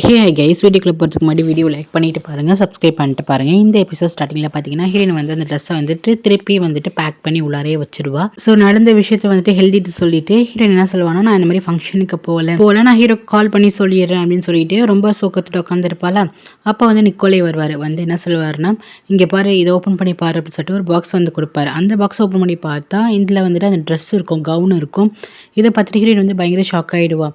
Hey guys, வீடியோக்குள்ள போகிறதுக்கு முன்னாடி வீடியோ லைக் பண்ணிட்டு பாருங்கள், சப்ஸ்கிரைப் பண்ணிட்டு பாருங்கள். இந்த எபிசோட் ஸ்டார்டிங்கில் பார்த்தீங்கன்னா ஹீரோயின் வந்து அந்த ட்ரெஸ்ஸை வந்துட்டு திருப்பி வந்துட்டு பேக் பண்ணி உள்ளாரே வச்சிருவா. ஸோ நடந்த விஷயத்தை வந்துட்டு ஹெல்திட்டு சொல்லிட்டு ஹீரோயின் என்ன சொல்லுவானா, நான் இந்த மாதிரி ஃபங்க்ஷனுக்கு போகல நான் ஹீரோக்கு கால் பண்ணி சொல்லிடுறேன் அப்படின்னு சொல்லிட்டு ரொம்ப சோக்கத்துட்டு உட்காந்துருப்பாளா. அப்போ வந்து நிக்கோலே வருவார். வந்து என்ன சொல்லுவாருன்னா, இங்கே பாரு, இதை ஓப்பன் பண்ணி பாரு அப்படின்னு சொல்லிட்டு ஒரு பாக்ஸ் வந்து கொடுப்பாரு. அந்த பாக்ஸ் ஓப்பன் பண்ணி பார்த்தா இதில் வந்துட்டு அந்த ட்ரெஸ் இருக்கும், கவுன் இருக்கும். இதை பார்த்துட்டு ஹீரோயின் வந்து பயங்கர ஷாக் ஆகிடுவா.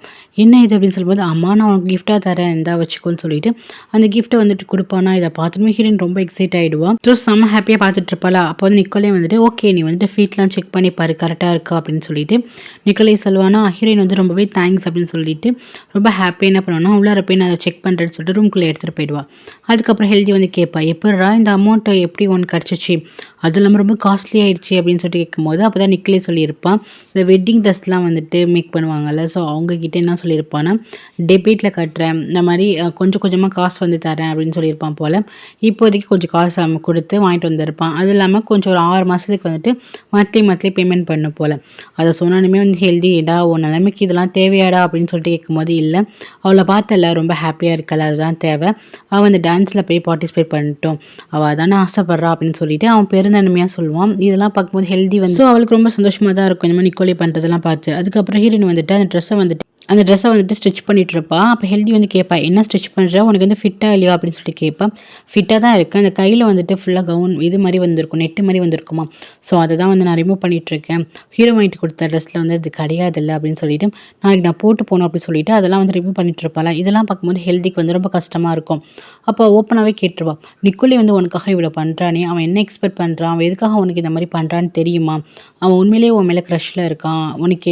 என்ன இது அப்படின்னு சொல்லும்போது, அம்மா நான் உனக்கு கிஃப்டாக தரேன், இந்தா வச்சுக்கோன்னு சொல்லிட்டு அந்த கிஃப்ட்டை வந்துட்டு கொடுப்பானா. இதை பார்த்துட்டு ஹீரோயின் ரொம்ப எக்ஸைட் ஆகிடுவா. ஸோ செம்ம ஹாப்பியாக பார்த்துட்டு இருப்பாளா. அப்போ வந்து நிக்கோலே வந்துட்டு, ஓகே நீ வந்துட்டு ஃபீட்லாம் செக் பண்ணி பாரு, கரெக்டாக இருக்கா அப்படின்னு சொல்லிட்டு நிக்கோலே சொல்லுவானா. ஹீரோயின் வந்து ரொம்பவே தேங்க்ஸ் அப்படின்னு சொல்லிட்டு ரொம்ப ஹாப்பியாக என்ன பண்ணுவானா, உள்ளார போய் நான் அதை செக் பண்ணுறேன்னு சொல்லிட்டு ரூம்குள்ளே எடுத்துகிட்டு போயிடுவா. அதுக்கப்புறம் ஹெல்தி வந்து கேட்பா, எப்படா இந்த அமௌண்ட்டை எப்படி உனக்கு கிடச்சிச்சு, அது இல்லாமல் ரொம்ப காஸ்ட்லி ஆகிடுச்சு அப்படின்னு சொல்லிட்டு கேட்கும்போது, அப்போ தான் நிக்கோலே சொல்லியிருப்பான், இந்த வெட்டிங் ட்ரெஸ்லாம் வந்துட்டு மேக் பண்ணுவாங்கல்ல, ஸோ அவங்கக்கிட்ட என்ன சொல்லியிருப்பான்னா, டெபிட்டில் கட்டுறேன், இந்த மாதிரி கொஞ்சம் கொஞ்சமாக காசு வந்து தரேன் அப்படின்னு சொல்லியிருப்பான் போல். இப்போதைக்கு கொஞ்சம் காசு அவன் கொடுத்து வாங்கிட்டு வந்திருப்பான். அது இல்லாமல் கொஞ்சம் ஒரு 6 மாதத்துக்கு வந்துட்டு மந்த்லி பேமெண்ட் பண்ண போல். அதை சொன்னாலுமே வந்து ஹெல்திடா, உன் நிலைமைக்கு இதெல்லாம் தேவையாடா அப்படின்னு சொல்லிட்டு கேட்கும்போது, இல்லை அவளை பார்த்தல ரொம்ப ஹாப்பியாக இருக்கல, அதுதான் தேவை, அவள் அந்த டான்ஸில் போய் பார்ட்டிசிபேட் பண்ணிட்டோம், அவள் அதானே ஆசைப்பட்றா அப்படின்னு சொல்லிட்டு அவன் பெருந்தன்மையாக சொல்லுவான். இதெல்லாம் பார்க்கும்போது ஹெல்தி வந்து, ஸோ அவளுக்கு ரொம்ப சந்தோஷமாக தான் இருக்கும் இந்த மாதிரி நிக்கோலே பண்ணுறதெல்லாம் பார்த்து. அதுக்கப்புறம் ஹீரோயின் வந்துட்டு அந்த ட்ரெஸ்ஸை வந்துட்டு ஸ்டிச் பண்ணிகிட்ருப்பா. அப்போ ஹெல்தி வந்து கேட்பா, என்ன ஸ்டிச் பண்ணுற, உனக்கு வந்து ஃபிட்டாக இல்லையா அப்படின்னு சொல்லிட்டு கேட்பேன். ஃபிட்டாக தான் இருக்குது, அந்த கையில் வந்துட்டு ஃபுல்லாக கவுன் இது மாதிரி வந்திருக்கும், நெட்டு மாதிரி வந்திருக்குமா, ஸோ அதை தான் வந்து நான் ரிமூவ் பண்ணிகிட்ருக்கேன், ஹீரோ வாங்கிட்டு கொடுத்த ட்ரெஸ்ஸில் வந்து அது கிடையாதுல்ல அப்படின்னு சொல்லிட்டு நாளைக்கு நான் போட்டு போகணும் அப்படின்னு சொல்லிட்டு அதெல்லாம் வந்து ரிமூவ் பண்ணிகிட்ருப்பாளா. இதெல்லாம் பார்க்கும்போது ஹெல்திக்கு வந்து ரொம்ப கஷ்டமாக இருக்கும். அப்போ ஓப்பனாகவே கேட்டுருவா, நிக்கோலே வந்து உனக்காக இவ்வளோ பண்ணுறானே, அவன் என்ன எக்ஸ்பெக்ட் பண்ணுறான், அவன் எதுக்காக உனக்கு இந்த மாதிரி பண்ணுறான்னு தெரியுமா, அவன் உண்மையிலேயே உன் மேலே க்ரஷில் இருக்கான், உனக்கு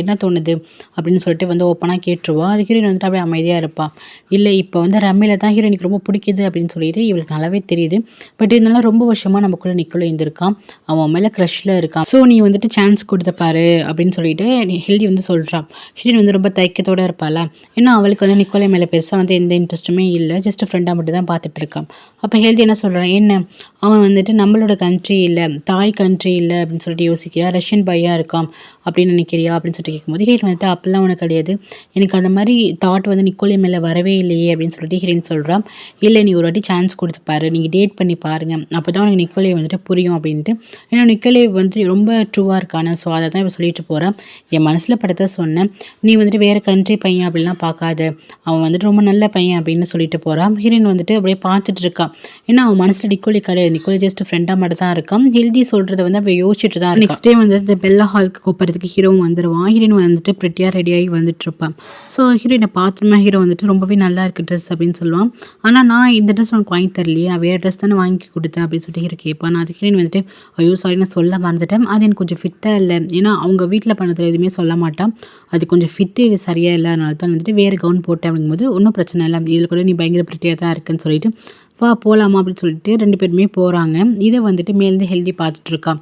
என்ன தோணுது அப்படின்னு சொல்லிட்டு வந்து ஓப்பனாக கேட்டுருவா. அது ஹீரோயின் வந்துட்டு அப்படியே அமைதியாக இருப்பாள். இல்லை இப்போ வந்து ரம்மியில் தான் ஹீரோயினுக்கு ரொம்ப பிடிக்குது அப்படின்னு சொல்லிட்டு இவளுக்கு நல்லாவே தெரியுது. பட் இதனால ரொம்ப வருஷமாக நமக்குள்ளே நிக்கோலே இருந்திருக்கான், அவன் மேலே க்ரஷில் இருக்கான், ஸோ நீ வந்துட்டு சான்ஸ் கொடுத்தப்பாரு அப்படின்னு சொல்லிட்டு ஹெல்தி வந்து சொல்கிறான். ஹீரோயின் வந்து ரொம்ப தயக்கத்தோடு இருப்பாள். ஏன்னா அவளுக்கு வந்து நிக்கோலே மேலே பெருசாக வந்து எந்த இன்ட்ரெஸ்ட்டுமே இல்லை, ஜஸ்ட் ஃப்ரெண்டாக மட்டும் தான் பார்த்துட்டு இருக்கான். அப்போ ஹெல்தி என்ன சொல்கிறான், என்ன அவன் வந்துட்டு நம்மளோட கண்ட்ரி இல்லை, தாய் கண்ட்ரி இல்லை அப்படின்னு சொல்லிட்டு யோசிக்கிறியா, ரஷ்யன் பையாக இருக்கான் அப்படின்னு நினைக்கிறியா அப்படின்னு சொல்லிட்டு கேட்கும்போது, ஹீரோயின் வந்துட்டு அப்பெல்லாம் உனக்கு கிடையாது, எனக்கு அந்த மாதிரி தாட் வந்து நிக்கோலே மேலே வரவே இல்லையே அப்படின்னு சொல்லிட்டு ஹீரோயின் சொல்கிறான். இல்லை நீ ஒரு வாட்டி சான்ஸ் கொடுத்து பாரு, நீங்கள் டேட் பண்ணி பாருங்கள், அப்போ தான் உனக்கு நிக்கோலே வந்துட்டு புரியும் அப்படின்ட்டு. ஏன்னா நிக்கோலே வந்து ரொம்ப ட்ரூவாக இருக்கானே, ஸோ அதை தான் இப்போ சொல்லிட்டு போகிறேன். என் மனசில் படத்தை சொன்னேன், நீ வந்துட்டு வேறு கண்ட்ரி பையன் அப்படின்லாம் பார்க்காத, அவன் வந்துட்டு ரொம்ப நல்ல பையன் அப்படின்னு சொல்லிட்டு போகிறான். ஹீரோயின் வந்துட்டு அப்படியே பார்த்துட்டு இருக்கான். ஏன்னா அவன் மனசில் நிக்கோலே கிடையாது, நிக்கோலே ஜஸ்ட் ஃப்ரெண்டாக மட்டும் தான் இருக்கான். ஹெல்தி சொல்கிறத வந்து அவள் யோசிச்சுட்டு தான். நெக்ஸ்ட் டே வந்துட்டு பெல்லா ஹாலுக்கு கூப்பிட்றதுக்கு ஹீரோவும் வந்துடுவான். ஹீரோயின் வந்துட்டு ப்ரிட்டியாக ரெடியாகி வந்துட்டு இருப்பான். ஸோ ஹீரோயினை பார்த்துமே ஹீரோ வந்துட்டு ரொம்பவே நல்லா இருக்குது ட்ரெஸ் அப்படின்னு சொல்லுவான். ஆனால் நான் இந்த ட்ரெஸ் உனக்கு வாங்கி தரலையே, நான் வேறு ட்ரெஸ் தானே வாங்கி கொடுத்தேன் அப்படின்னு சொல்லிட்டு ஹீரோ கேட்பான். நான் அதுக்கு ஹீரோயின் வந்துட்டு, ஐயோ சாரி நான் சொல்ல மறந்துட்டேன், அது எனக்கு கொஞ்சம் ஃபிட்டாக இல்லை, ஏன்னா அவங்க வீட்டில் பண்ணதில் எதுவுமே சொல்ல மாட்டான், அது கொஞ்சம் ஃபிட்டு இது சரியாக இல்லை, அதனால தான் வந்துட்டு வேறு கவுன் போட்டேன் அப்படிங்கும்போது, ஒன்றும் பிரச்சனை இல்லை, இதில் கூட நீ பயங்கர ப்ரிட்டியாக தான் இருக்குன்னு சொல்லிட்டு வா போகலாமா அப்படின்னு சொல்லிட்டு 2 பேருமே போகிறாங்க. இதை வந்துட்டு மேலேருந்து ஹெல்தி பார்த்துட்ருக்கா.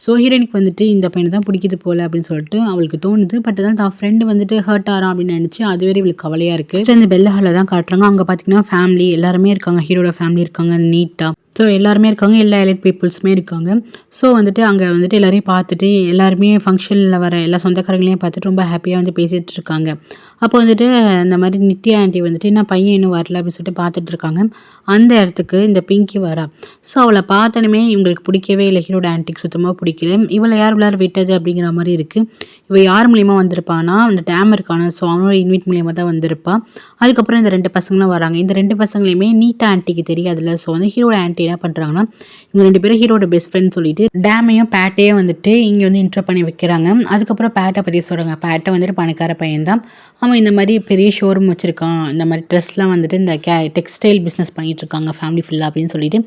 ஸோ ஹீரோயினுக்கு வந்துட்டு இந்த பையனை தான் பிடிக்குது போல் அப்படின்னு சொல்லிட்டு அவளுக்கு தோணுது. பட் தான் தான் ஃப்ரெண்டு வந்துட்டு ஹர்ட் ஆகிறான் அப்படின்னு நினச்சி அது வேறு இவளுக்கு கவலையாக இருக்குது. இந்த பெல்லா ஹாலில் தான் காட்டுறாங்க. அங்கே பார்த்தீங்கன்னா ஃபேமிலி எல்லாருமே இருக்காங்க, ஹீரோட ஃபேமிலி இருக்காங்க நீட்டாக. ஸோ எல்லாருமே இருக்காங்க, எல்லா எலைட் பீப்புள்ஸுமே இருக்காங்க. ஸோ வந்துட்டு அங்கே வந்துட்டு எல்லாரையும் பார்த்துட்டு எல்லாருமே ஃபங்க்ஷனில் வர எல்லா சொந்தக்காரங்களையும் பார்த்துட்டு ரொம்ப ஹாப்பியாக வந்து பேசிகிட்டு இருக்காங்க. அப்போ வந்துட்டு இந்த மாதிரி நித்யா ஆண்டி வந்துட்டு என்ன பையன் இன்னும் வரல அப்படின்னு சொல்லிட்டு பார்த்துட்டு இருக்காங்க. அந்த இடத்துக்கு இந்த பிங்கி வரா. ஸோ அவளை பார்த்தனுமே இவங்களுக்கு பிடிக்கவே இல்லை, ஹீரோட ஆண்டிக்கு சுத்தமாக பிடிக்கல. இவளை யார் உள்ளார விட்டது அப்படிங்கிற மாதிரி இருக்குது. இவள் யார் மூலியமாக வந்திருப்பானா, அந்த டேம் இருக்கான, ஸோ அவனோட இன்வைட் மூலியமாக தான் வந்திருப்பா. அதுக்கப்புறம் இந்த 2 பசங்களும் வராங்க. இந்த 2 பசங்களையுமே நீட்டா ஆண்டிக்கு தெரியாதுல்ல, ஸோ வந்து ஹீரோட ஆண்டி என்ன பண்ணுறாங்கன்னா, இவங்க 2 பேரும் ஹீரோட பெஸ்ட் ஃப்ரெண்ட் சொல்லிட்டு டேமையும் பேட்டையும் வந்துட்டு இங்கே வந்து இன்ட்ரோ பண்ணி வைக்கிறாங்க. அதுக்கப்புறம் பேட்டை பற்றி சொல்கிறாங்க. பேட்டை வந்துட்டு பணக்கார பையன் தான், அவன் இந்த மாதிரி பெரிய ஷோரூம் வச்சுருக்கான், இந்த மாதிரி ட்ரெஸ்லாம் வந்துட்டு இந்த டெக்ஸ்டைல் பிஸ்னஸ் பண்ணிகிட்டு இருக்காங்க ஃபேமிலி ஃபுல்லாக அப்படின்னு சொல்லிட்டு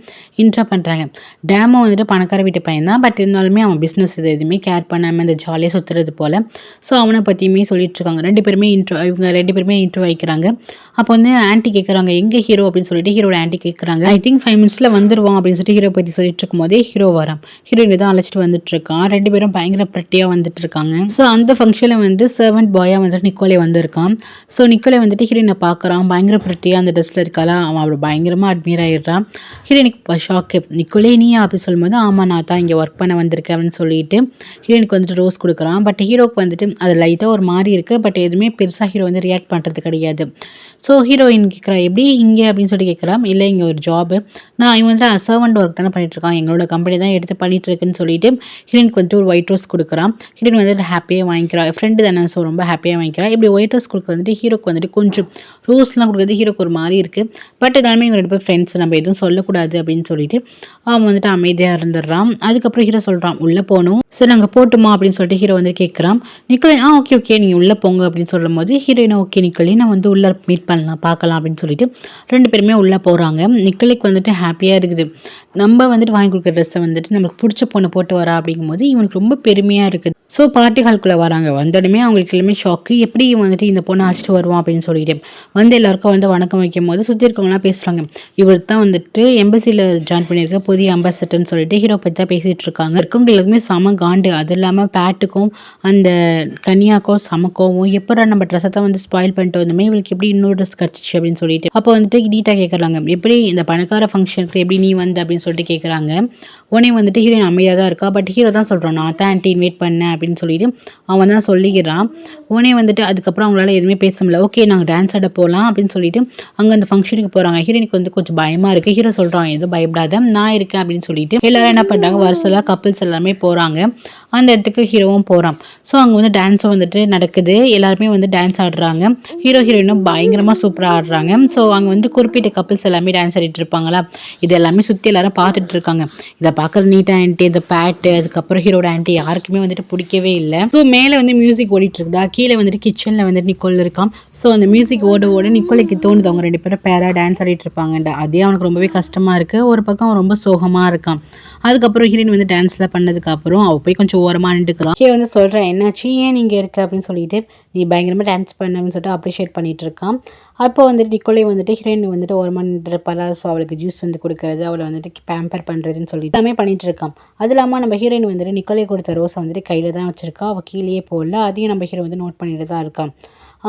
இன்ட்ரோ பண்ணுறாங்க. டேமோ வந்துட்டு பணக்கார வீட்டு பையன் தான், பட் இருந்தாலுமே அவன் பிஸ்னஸ் இது எதுவுமே கேர் பண்ணாமல் இந்த ஜாலியாக சுற்றுறது போல். ஸோ அவனை பற்றியுமே சொல்லிட்டு இருக்காங்க. இவங்க 2 பேருமே இன்ட்ரோ வைக்கிறாங்க. அப்போ வந்து ஆண்டி கேட்குறாங்க, எங்கே ஹீரோ அப்படின்னு சொல்லிட்டு ஹீரோட ஆண்டி கேட்குறாங்க. ஐ திங்க் 5 மினிட்ஸில் வந்துடுவான் அப்படின்னு சொல்லிட்டு ஹீரோ பற்றி சொல்லிட்டு இருக்கும்போதே ஹீரோ வரான். ஹீரோயினை தான் அழைச்சிட்டு வந்துட்டு இருக்கான். 2 பேரும் பயங்கர ப்ரெட்டியாக வந்துட்டு இருக்காங்க. ஸோ அந்த ஃபங்க்ஷனில் வந்து சர்வெண்ட் பாயாக வந்துட்டு நிக்கோலே வந்திருக்கான். ஸோ நிக்கோலே வந்துட்டு ஹீரோயினை பார்க்குறான். பயங்கர ப்ரெட்டியாக அந்த ட்ரெஸ்ஸில் இருக்காளா, அவன் அப்படி பயங்கரமாக அட்மையர் ஆகிடுறான். ஹீரோயினுக்கு ஷாக்கு. நிக்கோலே நீயா அப்படின்னு சொல்லும்போது ஆமாம் நான் தான் இங்கே ஒர்க் பண்ண வந்திருக்கேன் அப்படின்னு சொல்லிட்டு ஹீரோயினுக்கு வந்துட்டு ரோஸ் கொடுக்குறான். பட் ஹீரோக்கு வந்துட்டு அது லைட்டாக ஒரு மாதிரி இருக்குது. பட் எதுவுமே பெருசாக ஹீரோ வந்து ரியாக்ட் பண்ணுறது கிடையாது. ஸோ ஹீரோயின் கேட்குறா எப்படி இங்கே அப்படின்னு சொல்லி கேட்குறான். இல்லை இங்கே ஒரு ஜாபு, நான் இவன் வந்து சர்வெண்ட் ஒர்க் தானே பண்ணிட்டுருக்கான், எங்களோட கம்பெனி தான் எடுத்து பண்ணிட்டுருக்குன்னு சொல்லிட்டு ஹீரோயினுக்கு வந்துட்டு ஒரு ஒயிட் ரோஸ் கொடுக்குறான். ஹீரோயின் வந்துட்டு ஹாப்பியாக வாங்கிக்கிறா. ஃப்ரெண்டு தானே, ஸோ ரொம்ப ஹாப்பியாக வாங்கிக்கிறா. இப்படி ஒயிட் ரோஸ் கொடுக்க வந்துட்டு ஹீரோக்கு வந்துட்டு கொஞ்சம் ரோஸ்லாம் கொடுக்குறது ஹீரோக்கு ஒரு மாதிரி இருக்குது. பட் இதனாலுமே இவங்க 2 பேர் ஃப்ரெண்ட்ஸ், நம்ம எதுவும் சொல்லக்கூடாது அப்படின்னு சொல்லிட்டு அவன் வந்துட்டு அமைதியாக இருந்துடுறான். அதுக்கப்புறம் ஹீரோ சொல்கிறான் உள்ளே போகணும், சரி நாங்கள் போட்டுமா அப்படின்னு சொல்லிட்டு ஹீரோ வந்து கேட்குறான். நிக்கோலே ஓகே ஓகே நீங்கள் உள்ளே போங்க அப்படின்னு சொல்லும் போது ஹீரோயினை ஓகே நிக்கோலே நான் வந்து உள்ளே மீட் பண்ணலாம் பார்க்கலாம் அப்படின்னு சொல்லிட்டு 2 பேருமே உள்ளே போகிறாங்க. நிக்கோலேக்கு வந்துட்டு ஹாப்பியாக இருக்குது. நம்ம வந்துட்டு வாங்கி கொடுக்குற ட்ரெஸ்ஸை வந்துட்டு நம்மளுக்கு பிடிச்ச பொண்ணு போட்டு வரா அப்படிங்கும்போது இவனுக்கு ரொம்ப பெருமையாக இருக்குது. ஸோ பார்ட்டி ஹால்குள்ளே வராங்க. வந்தோடனே அவங்களுக்கு எல்லாமே ஷாக்கு, எப்படி வந்துட்டு இந்த பொண்ணை அழைச்சிட்டு வருவான் அப்படின்னு சொல்லிட்டு வந்து எல்லாருக்கும் வந்து வணக்கம் வைக்கும் போது சுற்றி இருக்கவங்களாம் பேசுகிறாங்க. இவர் தான் வந்துட்டு எம்பசியில் ஜாயின் பண்ணியிருக்க புதிய அம்பாசிடர்னு சொல்லிட்டு ஹீரோ பற்றி தான் பேசிகிட்டு இருக்காங்க. இருக்கவங்களுக்குமே செம காண்டு. அது இல்லாமல் பேட்டுக்கும் அந்த கன்யாக்கும் சமக்கவும் எப்படா நம்ம ட்ரெஸ்ஸை தான் வந்து ஸ்பாயில் பண்ணிட்டு வந்தோமே, இவளுக்கு எப்படி இன்னொரு ட்ரெஸ் கிடச்சிச்சு அப்படின்னு சொல்லிட்டு அப்போ வந்துட்டு நீட்டாக கேட்குறாங்க, எப்படி இந்த பணக்கார ஃபங்க்ஷனுக்கு எப்படி நீ வந்து அப்படின்னு சொல்லிட்டு கேட்குறாங்க. உடனே வந்துட்டு ஹீரோயின் அமைதியாக தான் இருக்கா. பட் ஹீரோ தான் சொல்கிறான் நான் தான் ஆன்ட்டி இன்வைட் பண்ணேன் அப்படின்னு சொல்லிட்டு அவன் தான் சொல்லிக்கிறான். உடனே வந்துட்டு அதுக்கப்புறம் அவங்களால எதுவுமே பேச முடியல. ஓகே நாங்கள் டான்ஸ் ஆட போகலாம் அப்படின்னு சொல்லிட்டு அங்கே அந்த ஃபங்க்ஷனுக்கு போகிறாங்க. ஹீரோயினுக்கு வந்து கொஞ்சம் பயமாக இருக்குது. ஹீரோ சொல்கிறான் எதுவும் பயப்படாத நான் இருக்கேன் அப்படின்னு சொல்லிட்டு எல்லாரும் என்ன பண்ணுறாங்க, வருஷலாக கப்பிள்ஸ் எல்லாமே போகிறாங்க. அந்த இடத்துக்கு ஹீரோவும் போகிறான். ஸோ அங்கே வந்து டான்ஸும் வந்துட்டு நடக்குது. எல்லாருமே வந்து டான்ஸ் ஆடுறாங்க. ஹீரோயினும் பயங்கரமாக சூப்பராக ஆடுறாங்க. ஸோ அங்கே வந்து குறிப்பிட்ட கப்பிள்ஸ் எல்லாமே டான்ஸ் ஆடிட்டு இருப்பாங்களா, இது எல்லாமே சுற்றி எல்லாரும் பார்த்துட்டு இருக்காங்க. இதை பார்க்குற நீட்டா ஆன்ட்டி, இந்த பேட்டு, அதுக்கப்புறம் ஹீரோட ஆன்ட்டி யாருக்குமே வந்துட்டு பிடிக்கவே இல்லை. ஸோ மேலே வந்து மியூசிக் ஓடிட்டு இருக்குதா, கீழே வந்துட்டு கிச்சனில் வந்துட்டு நிக்கோல் இருக்கான். ஸோ அந்த மியூசிக் ஓட ஓட நிக்கோலுக்கு தோணுது அவங்க 2 பேரும் பேராக டான்ஸ் ஆடிட்டு இருப்பாங்கண்டா. அதே அவனுக்கு ரொம்பவே கஷ்டமாக இருக்குது. ஒரு பக்கம் ரொம்ப சோகமாக இருக்கான். அதுக்கப்புறம் ஹீரோயின் வந்து டான்ஸ்லாம் பண்ணதுக்கப்புறம் அவள் போய் கொஞ்சம் ஓரமாக நின்றுக்கிறான். ஹீரோ வந்து சொல்கிறேன் என்னாச்சு ஏன் நீங்கள் இருக்க அப்படின்னு சொல்லிட்டு நீ பயங்கரமாக டான்ஸ் பண்ண அப்படின்னு சொல்லிட்டு அப்ரிஷியேட் பண்ணிட்டு இருக்கான். அப்போ வந்துட்டு நிக்கோலே வந்துட்டு ஹீரோயின் வந்துட்டு ஓரமாக நின்றுப்பாளா. ஸோ அவளுக்கு ஜூஸ் வந்து கொடுக்கறது, அவளை வந்துட்டு பேம்பர் பண்ணுறதுன்னு சொல்லிட்டு எல்லாமே பண்ணிட்டு இருக்கான். அது இல்லாமல் நம்ம ஹீரோயின் வந்துட்டு நிக்கோலே கொடுத்த ரோஸை வந்துட்டு கையில் தான் வச்சிருக்கா. அவள் கீழேயே போடல. அதையும் நம்ம ஹீரோ வந்து நோட் பண்ணிட்டு தான் இருக்கான்.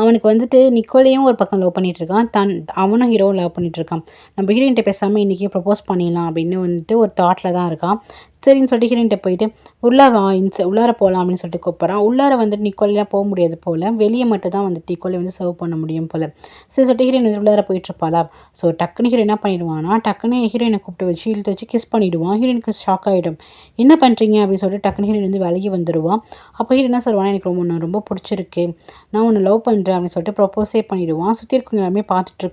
அவனுக்கு வந்துட்டு நிக்கோலையும் ஒரு பக்கம் லவ் பண்ணிட்டு இருக்கான், அவனும் ஹீரோவும் லவ் பண்ணிட்டு இருக்கான். நம்ம ஹீரோயின்ட்ட பேசாமல் இன்றைக்கி ப்ரப்போஸ் பண்ணிடலாம் அப்படின்னு வந்துட்டு ஒரு தாட்டில் தான் இருக்கான். சரின்னு சொல்லிட்டு ஹீரோயின்ட்ட போயிட்டு உள்ளார போகலாம் அப்படின்னு சொல்லிட்டு கூப்பிட்றான். உள்ளார வந்துட்டு நிக்கோலையாக போக முடியாது போல், வெளியே மட்டும் தான் வந்துட்டு நிக்கோலை வந்து சர்வ் பண்ண முடியும் போல். சரி சொல்லிட்டு ஹீரோயின் வந்து உள்ளார போயிட்டுருப்பாளா. ஸோ டக்குன்னு ஹீரோ என்ன பண்ணிடுவான்னா, டக்குன்னு ஹீரோயினை கூப்பிட்டு வச்சு இழுத்து வச்சு கிஸ் பண்ணிவிடுவான். ஹீரோயினுக்கு ஷாக் ஆகிடும். என்ன பண்ணுறீங்க அப்படின்னு சொல்லிட்டு டக்குன்னு ஹீரோயின் வந்து விலகி வந்துடுவான். அப்போ ஹீரோ என்ன சொல்லுவானா, எனக்கு ரொம்ப பிடிச்சிருக்கு, நான் உன்னை லவ் பண்ணுறேன் அப்படின்னு சொல்லிட்டு ப்ரப்போஸே பண்ணிவிடுவான். சுற்றி இருக்கவங்க எல்லாமே பார்த்துட்டு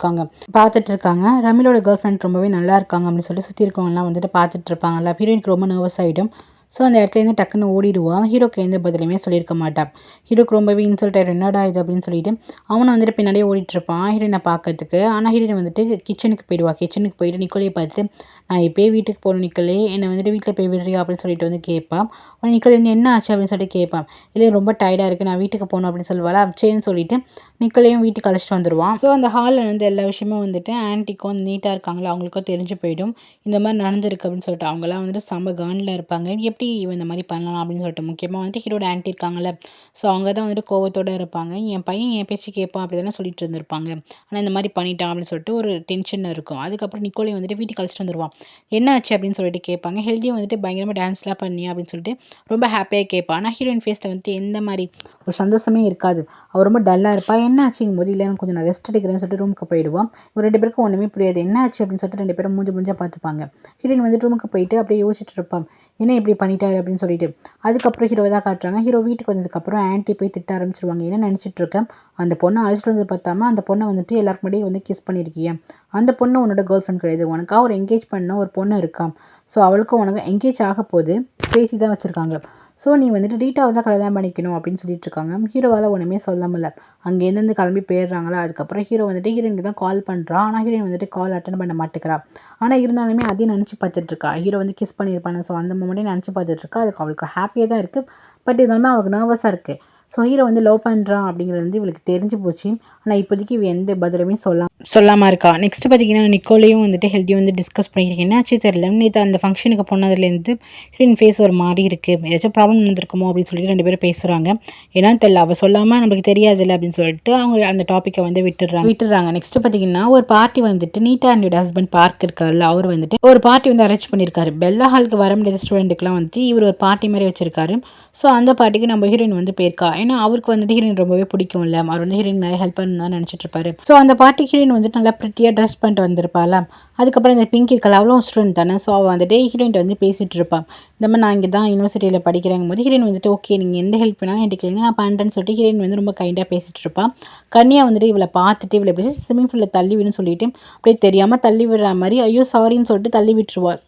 இருக்காங்க. ரமிலோட கேர்ள் ஃப்ரெண்ட் ரொம்பவே நல்லா இருக்காங்க அப்படின்னு சொல்லிட்டு சுற்றி இருக்கவங்கலாம் வந்துட்டு பார்த்துட்டு இருப்பாங்கல்ல. ஹீரோயினுக்கு ரொம்ப நர்வஸ் ஆகிடும். ஸோ அந்த இடத்துலேருந்து டக்குன்னு ஓடிடுவான். ஹீரோக்கு எந்த பதிலுமே சொல்லியிருக்க மாட்டான். ஹீரோக்கு ரொம்பவே இன்சல்ட் ஆகிடும், என்னடா இது அப்படின்னு சொல்லிட்டு அவனை வந்துட்டு பின்னாடியே ஓடிட்டுருப்பான் ஹீரோயினை பார்க்கறதுக்கு. ஆனால் ஹீரோயின் வந்துட்டு கிச்சனுக்கு போயிடுவாள். கிச்சனுக்கு போயிட்டு நிக்கோலையை பார்த்துட்டு நான் இப்போயே வீட்டுக்கு போகணும் நிக்கோலே, என்னை வந்துட்டு வீட்டில் போய் விடுறியா அப்படின்னு சொல்லிட்டு வந்து கேட்பான். உடனே நிக்கோலே வந்து என்ன ஆச்சு அப்படின்னு சொல்லிட்டு கேட்பான். இல்லை ரொம்ப டயர்டாக இருக்குது, நான் வீட்டுக்கு போகணும் அப்படின்னு சொல்லுவாள். சரின்னு சொல்லிட்டு நிக்கோலையும் வீட்டுக்கு அழைச்சிட்டு வந்துடுவான். ஸோ அந்த ஹாலில் வந்து எல்லா விஷயமும் வந்துட்டு ஆன்ட்டிக்கும் நீட்டாக இருக்காங்களா அவங்களுக்கும் தெரிஞ்சு போயிடும். இந்த மாதிரி நடந்திருக்கு அப்படின்னு சொல்லிட்டு அவங்களாம் வந்துட்டு செம்ம காண்டில் இருப்பாங்க. எப்படி இவன் இந்த மாதிரி பண்ணலாம் அப்படின்னு சொல்லிட்டு முக்கியமாக வந்துட்டு ஹீரோட ஆன்ட்டி இருக்காங்கல்ல. ஸோ அவங்க தான் வந்துட்டு கோவத்தோடு இருப்பாங்க. என் பையன் என் பேச்சு கேட்பான் அப்படி தானே சொல்லிட்டு இருந்திருப்பாங்க, ஆனால் இந்த மாதிரி பண்ணிட்டான் அப்படின்னு சொல்லிட்டு ஒரு டென்ஷன் இருக்கும். அதுக்கப்புறம் நிக்கோலை வந்துட்டு வீட்டுக்கு அழைச்சிட்டு வந்துடுவான். என்ன ஆச்சு அப்படின்னு சொல்லிட்டு கேட்பாங்க. ஹெல்த்தியாக வந்துட்டு பயங்கரமாக டான்ஸ்லாம் பண்ணி அப்படின்னு சொல்லிட்டு ரொம்ப ஹாப்பியாக கேட்பான். ஆனால் ஹீரோயின் ஃபேஸில் வந்துட்டு எந்த மாதிரி ஒரு சந்தோஷமே இருக்காது. அவள் ரொம்ப டல்லாக இருப்பாள். என்ன ஆச்சுங்கும் போது இல்லை கொஞ்சம் நான் ரெஸ்ட் எடுக்கிறேன்னு சொல்லிட்டு ரூமுக்கு போயிடுவான். ஒரு 2 பேருக்கும் ஒன்றுமே புரியாது, என்ன ஆச்சு அப்படின்னு சொல்லிட்டு 2 பேரும் மூஞ்சா பார்த்துப்பாங்க. ஹீரோயின் வந்துட்டு ரூமுக்கு போயிட்டு அப்படியே யோசிச்சுட்டு இருப்பான், என்ன இப்படி பண்ணிட்டாரு அப்படின்னு சொல்லிட்டு. அதுக்கப்புறம் ஹீரோவை தான் காட்டுறாங்க. ஹீரோ வீட்டுக்கு வந்ததுக்கப்புறம் ஆன்ட்டி போய் திட்ட ஆரம்பிச்சிருவாங்க. என்ன நினச்சிட்டு இருக்கேன், அந்த பொண்ணை அழைச்சிட்டு வந்து பார்த்தாம அந்த பொண்ணை வந்துட்டு எல்லாருக்கு முன்னாடியே வந்து கிஸ் பண்ணியிருக்கீங்க, அந்த பொண்ணு உன்னோட கேர்ள் ஃப்ரெண்ட் கிடையாது, உனக்காக ஒரு என்கேஜ் பண்ண ஒரு பொண்ணு இருக்கான். ஸோ அவளுக்கும் உனக்கு என்கேஜ் ஆக போது பேசி தான் வச்சுருக்காங்க. ஸோ நீ வந்துட்டு ரீட்டாவை தான் கல்யாணம் பண்ணிக்கணும் அப்படின்னு சொல்லிட்டு இருக்காங்க. ஹீரோவால் ஒன்றுமே சொல்லாமல அங்கேருந்து கிளம்பி போயிடுறாங்களா. அதுக்கப்புறம் ஹீரோ வந்துட்டு ஹீரோயினுக்கு தான் கால் பண்ணுறான். ஆனால் ஹீரோயின் வந்துட்டு கால் அட்டன் பண்ண மாட்டேங்கிறா. ஆனால் இருந்தாலுமே அதையும் நினச்சி பார்த்துட்ருக்கா. ஹீரோ வந்து கிஸ் பண்ணியிருப்பாங்க. ஸோ அந்த மூமெண்ட்டே நினச்சி பார்த்துட்ருக்கா. அதுக்கு அவளுக்கு ஹாப்பியாக தான் இருக்குது. பட் இருந்தாலுமே அவளுக்கு நர்வஸாக இருக்குது. ஸோ ஹீரோ வந்து லவ் பண்ணுறான் அப்படிங்கிறது வந்து இவளுக்கு தெரிஞ்சு போச்சு. ஆனால் இப்போதைக்கு இவ எந்த பதிலுமே சொல்லாமல் இருக்கா. நெக்ஸ்ட் பார்த்தீங்கன்னா நிக்கோலையும் வந்துட்டு ஹெல்த்தியும் வந்து டிஸ்கஸ் பண்ணிக்கிறீங்க. என்னாச்சு தெரியல, நேற்று அந்த ஃபங்க்ஷனுக்கு போனதுலேருந்து ஹீரோயின் ஃபேஸ் ஒரு மாதிரி இருக்குது, ஏதாச்சும் ப்ராப்ளம் இருந்திருக்குமோ அப்படின்னு சொல்லிட்டு 2 பேரும் பேசுகிறாங்க. ஏன்னா தெரியல, அவள் சொல்லாமல் நம்மளுக்கு தெரியாதுல்ல அப்படின்னு சொல்லிட்டு அவங்க அந்த டாப்பிக்கை வந்து விட்டுறாங்க. நெக்ஸ்ட் பார்த்தீங்கன்னா ஒரு பார்ட்டி வந்துட்டு நீட்டா அண்ட் ஹஸ்பண்ட் பார்க் இருக்காருல்ல, அவர் வந்துட்டு ஒரு பார்ட்டி வந்து அரேஞ்ச் பண்ணியிருக்காரு. பெல்லா ஹாலுக்கு வர முடியாத ஸ்டூடெண்ட்டுக்குலாம் வந்துட்டு இவர் ஒரு பார்ட்டி மாதிரி வச்சிருக்காரு. ஸோ அந்த பார்ட்டிக்கு நம்ம ஹீரோயின் வந்து போயிருக்கா. ஏன்னா அவருக்கு வந்துட்டு ஹீரோயின் ரொம்பவே பிடிக்கும் இல்லை, அவர் வந்து ஹீரோயின் நிறைய ஹெல்ப் பண்ணு தான் நினச்சிட்டு இருப்பாரு. ஸோ அந்த பார்ட்டி ஹீரோயின் வந்துட்டு நல்லா ப்ரிட்டியாக ட்ரெஸ் பண்ணிட்டு வந்திருப்பாள். அதுக்கப்புறம் இந்த பிங்கி இருக்கல, அவ்வளோ ஸ்டூடெண்ட் தானே. ஸோ அவள் வந்துட்டு ஹீரோயின் வந்து பேசிகிட்டு இருப்பாள். இந்த மாதிரி நான் இங்கே தான் யூனிவர்சிட்டியில் படிக்கிறேங்கும் போது ஹீரோயின் வந்துட்டு ஓகே நீங்கள் எந்த ஹெல்ப் வேணாலும் என்கிட்ட கேளுங்க, நான் பண்ணுறேன்னு சொல்லிட்டு ஹீரோயின் வந்து ரொம்ப கைண்டாக பேசிகிட்டு இருப்பாள். கன்னியா வந்துட்டு இவளை பார்த்துட்டு இவளை பேசி ஸ்விம்மிங் பூலில் தள்ளி விடுன்னு சொல்லிட்டு அப்படியே தெரியாமல் தள்ளி விடுற மாதிரி ஐயோ சாரின்னு சொல்லிட்டு தள்ளி விட்டுருவாள்.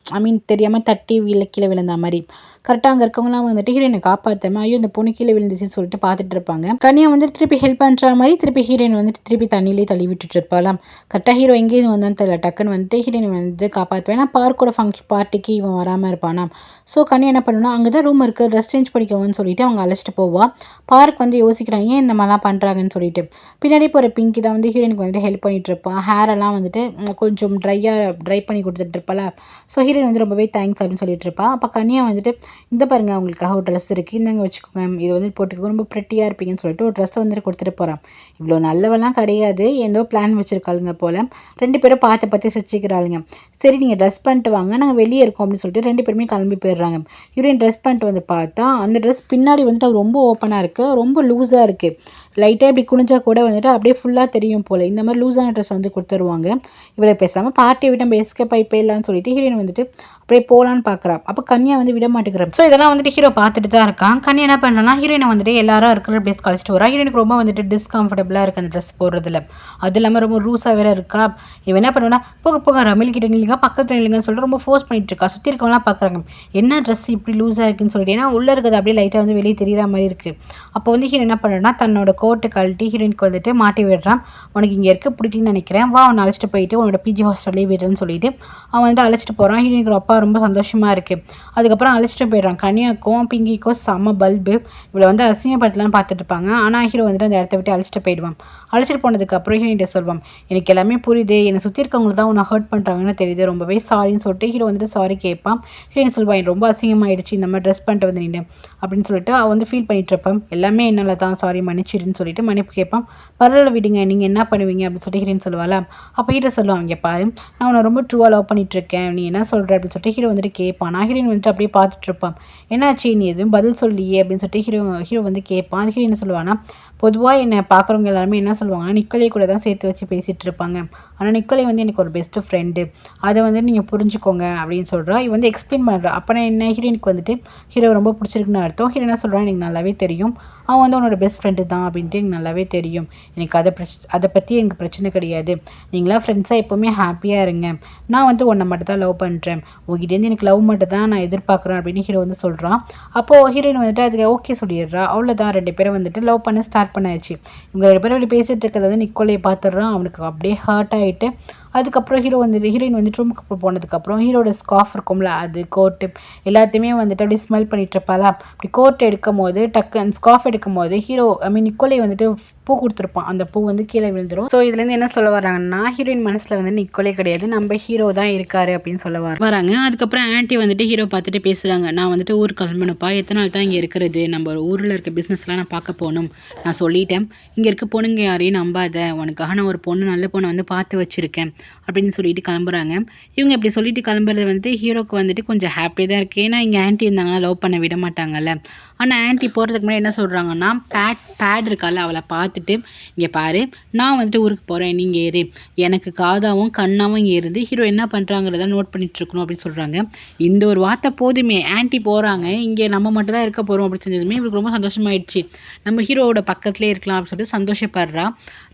தெரியாமல் தட்டி கீழே விழுந்த மாதிரி. கரெக்டாக அங்கே இருக்கவங்களாம் வந்துட்டு ஹீரோயினை காப்பாற்றாம ஐயோ இந்த பொண்ணு கீழே விழுந்துச்சுன்னு சொல்லிட்டு பார்த்துட்டு இருப்பாங்க. கன்னியா வந்துட்டு திருப்பி ஹெல்ப் பண்ணுற மாதிரி திருப்பி ஹீரோயின் வந்துட்டு திருப்பி தண்ணியிலே தள்ளி விட்டுட்டு இருப்பாளாம். கரெக்டாக ஹீரோ எங்கேயும் வந்தான்னு தெரியல, டக்குன்னு வந்துட்டு ஹீரோயின் வந்து காப்பாற்றுவேன். ஏன்னா பார்க்கோட பார்ட்டிக்கு இவன் வராமல் இருப்பானா. ஸோ கன்னியா என்ன பண்ணுன்னா அங்கே தான் ரூம் இருக்குது, ட்ரெஸ் சேஞ்ச் பண்ணிக்கோங்கன்னு சொல்லிட்டு அவங்க அழைச்சிட்டு போவா. பார்க் வந்து யோசிக்கிறாங்க ஏன் இந்த மாதிரிலாம் பண்ணுறாங்கன்னு சொல்லிட்டு. பின்னாடி போகிற பிங்கி தான் வந்து ஹீரோயினுக்கு வந்துட்டு ஹெல்ப் பண்ணிட்டு இருப்பான். ஹேரெல்லாம் வந்துட்டு கொஞ்சம் ட்ரை பண்ணி கொடுத்துட்டு இருப்பாள். ஸோ ஹீரோயின் வந்து ரொம்பவே தேங்க்ஸ் அப்படின்னு சொல்லிட்டு இருப்பா. அப்போ கன்னியா வந்துட்டு இந்த பாருங்க அவங்களுக்காக ஒரு ட்ரெஸ் இருக்குது, இந்தாங்க வச்சுக்கோங்க, இது வந்து போட்டுக்கோங்க, ரொம்ப ப்ரெட்டியாக இருப்பீங்கன்னு சொல்லிட்டு ஒரு ட்ரெஸ்ஸை வந்துட்டு கொடுத்துட்டு போகிறான். இவ்வளோ நல்லவெல்லாம் கிடையாது, ஏதோ பிளான் வச்சுருக்காளுங்க போல். 2 பேரும் பார்த்து சிரிச்சுக்கிறாளுங்க. சரி நீங்கள் ட்ரெஸ் பண்ணிட்டு வாங்க, நாங்கள் வெளியே இருக்கோம் அப்படின்னு சொல்லிட்டு 2 பேருமே கிளம்பி போயிடுறாங்க. ஹீரோயின் ட்ரெஸ் பண்ணிட்டு வந்து பார்த்தா அந்த ட்ரெஸ் பின்னாடி வந்துட்டு அவர் ரொம்ப ஓப்பனாக இருக்குது, ரொம்ப லூஸாக இருக்குது. லைட்டாக இப்படி குனிஞ்சா கூட வந்துட்டு அப்படியே ஃபுல்லாக தெரியும் போல். இந்த மாதிரி லூஸான ட்ரெஸ் வந்து கொடுத்துருவாங்க. இவளை பேசாமல் பார்ட்டியை விட்டு நம்ம எஸ்கேப் ஆகி போயிடலான்னு சொல்லிட்டு ஹீரோயின் வந்துட்டு அப்படியே போகலான்னு பார்க்குறா. அப்போ கன்னியா வந்து விட மாட்டேங்கிறா. ஸோ இதெல்லாம் வந்துட்டு ஹீரோ பார்த்துட்டு தான் இருக்கான். கன்னியா என்ன பண்ணுறா, ஹீரோயினை வந்துட்டு எல்லாரும் இருக்கிற ப்ளேஸ் கழிச்சிட்டு வரா. ஹீரோயினுக்கு ரொம்ப வந்துட்டு டிஸ்கம்ஃபர்டபுளாக இருக்குது அந்த ட்ரெஸ் போடுறதுல. அது இல்லாமல் ரொம்ப லூஸாக வேறு இருக்கா. இவன் என்ன பண்ணுவேன்னா போக ரமில்கிட்ட நில்லுங்க, பக்கத்தில் நில்லுங்கன்னு சொல்லிட்டு ரொம்ப ஃபோர்ஸ் பண்ணிட்டு இருக்கா. சுற்றி இருக்கவங்களாம் பார்க்குறாங்க என்ன ட்ரெஸ் இப்படி லூஸாக இருக்குன்னு சொல்லிட்டு. ஏன்னா உள்ளே இருக்கிறது அப்படியே லைட்டாக வந்து வெளியே தெரிகிற மாதிரி இருக்குது. அப்போ வந்து ஹீரோ என்ன பண்ணுறா, தன்னோட கோட்டை கழட்டி ஹீரோயினுக்கு வந்துட்டு மாட்டி விடுறான். உனக்கு இங்கே இருக்க பிடிக்கலன்னு நினைக்கிறேன், வா அவனை அழைச்சிட்டு போயிட்டு உன்னோட பிஜி ஹாஸ்டல்லே விடுறேன்னு சொல்லிட்டு அவன் வந்துட்டு அழைச்சிட்டு போகிறான். ஹீரோயினுக்கு அப்பா ரொம்ப சந்தோஷமாக இருக்குது. அதுக்கப்புறம் அழைச்சிட்டு போயிடுறான். கன்னியாக்கும் பிங்கிக்கும் செம்ம பல்பு. இவளை வந்து அசிங்கப்படுத்தலான்னு பார்த்துட்டு இருப்பாங்க. ஆனால் ஹீரோ வந்துட்டு அந்த இடத்த விட்டு அழைச்சிட்டு போயிடுவான். அழைச்சிட்டு போனதுக்கப்புறம் ஹீரோயின்ட்ட சொல்வான், எனக்கு எல்லாமே புரியுது, என்னை சுற்றி இருக்கவங்களுக்கு தான் உன்னை ஹர்ட் பண்ணுறாங்கன்னு தெரியுது, ரொம்பவே சாரின்னு சொல்லிட்டு ஹீரோ வந்துட்டு சாரி கேட்பான். ஹீரோயின் சொல்வான் ரொம்ப அசிங்கமாயிடுச்சு இந்த மாதிரி ட்ரெஸ் பண்ணிட்டு வந்து நின்று அப்படின்னு சொல்லிட்டு அவன் வந்து ஃபீல் பண்ணிட்டு இருப்பான். எல்லாமே என்னால் தான், சாரி மன்னிச்சிடுன்னு சொல்லிட்டு மன்னிப்பு கேட்பான். பரவாயில்ல விடுங்க, நீங்கள் என்ன பண்ணுவீங்க அப்படின்னு சொல்லிட்டு ஹீரோயின் சொல்லுவாள். அப்போ ஹீரோ சொல்லுவான், இங்கே பாரு நான் உன்னை ரொம்ப ட்ரூவாக லவ் பண்ணிட்டு இருக்கேன், நீ என்ன சொல்கிற அப்படின்னு சொல்லிட்டு ஹீரோ வந்துட்டு கேட்பான். நான் ஹீரோயின் வந்துட்டு அப்படியே பார்த்துட்டு இருப்பான். என்னாச்சு நீ எதுவும் பதில் சொல்லியே அப்படின்னு சொல்லிட்டு ஹீரோ வந்து கேட்பான். அது ஹீரோ என்ன சொல்லுவான்னா, பொதுவாக என்னை பார்க்குறவங்க எல்லாருமே என்ன சொல்லுவாங்கன்னா நிக்கோலை கூட தான் சேர்த்து வச்சு பேசிகிட்டு இருப்பாங்க, ஆனால் நிக்கோலை வந்து எனக்கு ஒரு பெஸ்ட்டு ஃப்ரெண்டு, அதை வந்து நீங்கள் புரிஞ்சுக்கோங்க அப்படின்னு சொல்கிறா. இவன் வந்து எக்ஸ்பிளைன் பண்ணுறா. அப்போ என்ன ஹீரோயினுக்கு வந்துட்டு ஹீரோ ரொம்ப பிடிச்சிருக்குன்னு அர்த்தம். ஹீரோ என்ன சொல்கிறான், எனக்கு நல்லாவே தெரியும் அவன் வந்து உன்னோட பெஸ்ட் ஃப்ரெண்டு தான் அப்படின்ட்டு எனக்கு நல்லாவே தெரியும், எனக்கு அதை பற்றி எனக்கு பிரச்சனை கிடையாது, நீங்களாம் ஃப்ரெண்ட்ஸாக எப்போவுமே ஹாப்பியாக இருங்க, நான் வந்து உன்னை மட்டும் தான் லவ் பண்ணுறேன், உங்ககிட்டேருந்து எனக்கு லவ் மட்டும் தான் நான் எதிர்பார்க்குறேன் அப்படின்னு ஹீரோ வந்து சொல்கிறான். அப்போது ஹீரோயின் வந்துட்டு அதுக்கு ஓகே சொல்லிடுறா. அவ்வளோதான், 2 பேரும் வந்துட்டு லவ் பண்ண ஸ்டார்ட் பண்ணாச்சு. இவங்க 2 பேரும் இப்படி பேசிகிட்டு இருக்கிறது வந்து நிக்கோலையை பார்த்துடுறான். அவனுக்கு அப்படியே ஹர்ட் ஆகிட்டு அதுக்கப்புறம் ஹீரோயின் வந்துட்டு ரூமுக்கு போனதுக்கப்புறம் ஹீரோட ஸ்கார்ஃப் இருக்கும்ல, அது கோட்டு எல்லாத்தையுமே வந்துட்டு அப்படியே ஸ்மெல் பண்ணிட்டு இருப்பாளா. அப்படி கோட் எடுக்கும் போது அந்த ஸ்கார்ஃப் எடுக்கும் போது நிக்கோலை வந்துட்டு பூ கொடுத்துருப்பான். அந்த பூ வந்து கீழே விழுந்துடும். ஸோ இதுலேருந்து என்ன சொல்ல வராங்கன்னா, ஹீரோயின் மனசில் வந்து நிக்கோலை கிடையாது, நம்ம ஹீரோ தான் இருக்காரு அப்படின்னு சொல்ல வராங்க. அதுக்கப்புறம் ஆன்ட்டி வந்துட்டு ஹீரோ பார்த்துட்டு பேசுகிறாங்க, நான் வந்துட்டு ஊருக்கு கிளம்பணுப்பா, எத்தனை நாள் தான் இங்கே இருக்கிறது, நம்ம ஊரில் இருக்க பிஸ்னஸ்லாம் நான் பார்க்க போகணும், நான் சொல்லிட்டேன், இங்கே இருக்க பொண்ணுங்க யாரையும் நம்பாத, உனக்காக நான் ஒரு பொண்ணு நல்ல பொண்ணை வந்து பார்த்து வச்சுருக்கேன் அப்படின்னு சொல்லிட்டு கிளம்புறாங்க. இவங்க இப்படி சொல்லிட்டு கிளம்புறது வந்துட்டு ஹீரோக்கு வந்துட்டு கொஞ்சம் ஹாப்பியாக தான் இருக்குது. ஏன்னா இங்கே ஆன்ட்டி இருந்தாங்கன்னா லவ் பண்ண விட மாட்டாங்கல்ல. ஆனால் ஆன்ட்டி போகிறதுக்கு முன்னாடி என்ன சொல்கிறாங்கன்னா, பேட் இருக்கால அவளை பார்த்துட்டு, இங்கே பாரு நான் வந்துட்டு ஊருக்கு போகிறேன், நீங்கள் ஏறு, எனக்கு காதாவும் கண்ணாவும் இங்கே இருந்து ஹீரோ என்ன பண்ணுறாங்கிறத நோட் பண்ணிட்டு இருக்கணும் அப்படின்னு சொல்கிறாங்க. இந்த ஒரு வார்த்தை போதுமே, ஆன்ட்டி போகிறாங்க, இங்கே நம்ம மட்டும் தான் இருக்க போகிறோம் அப்படின்னு செஞ்சதுமே இவருக்கு ரொம்ப சந்தோஷமாயிடுச்சு. நம்ம ஹீரோவோட பக்கத்துலேயே இருக்கலாம் அப்படின்னு சொல்லிட்டு சந்தோஷப்படுறா.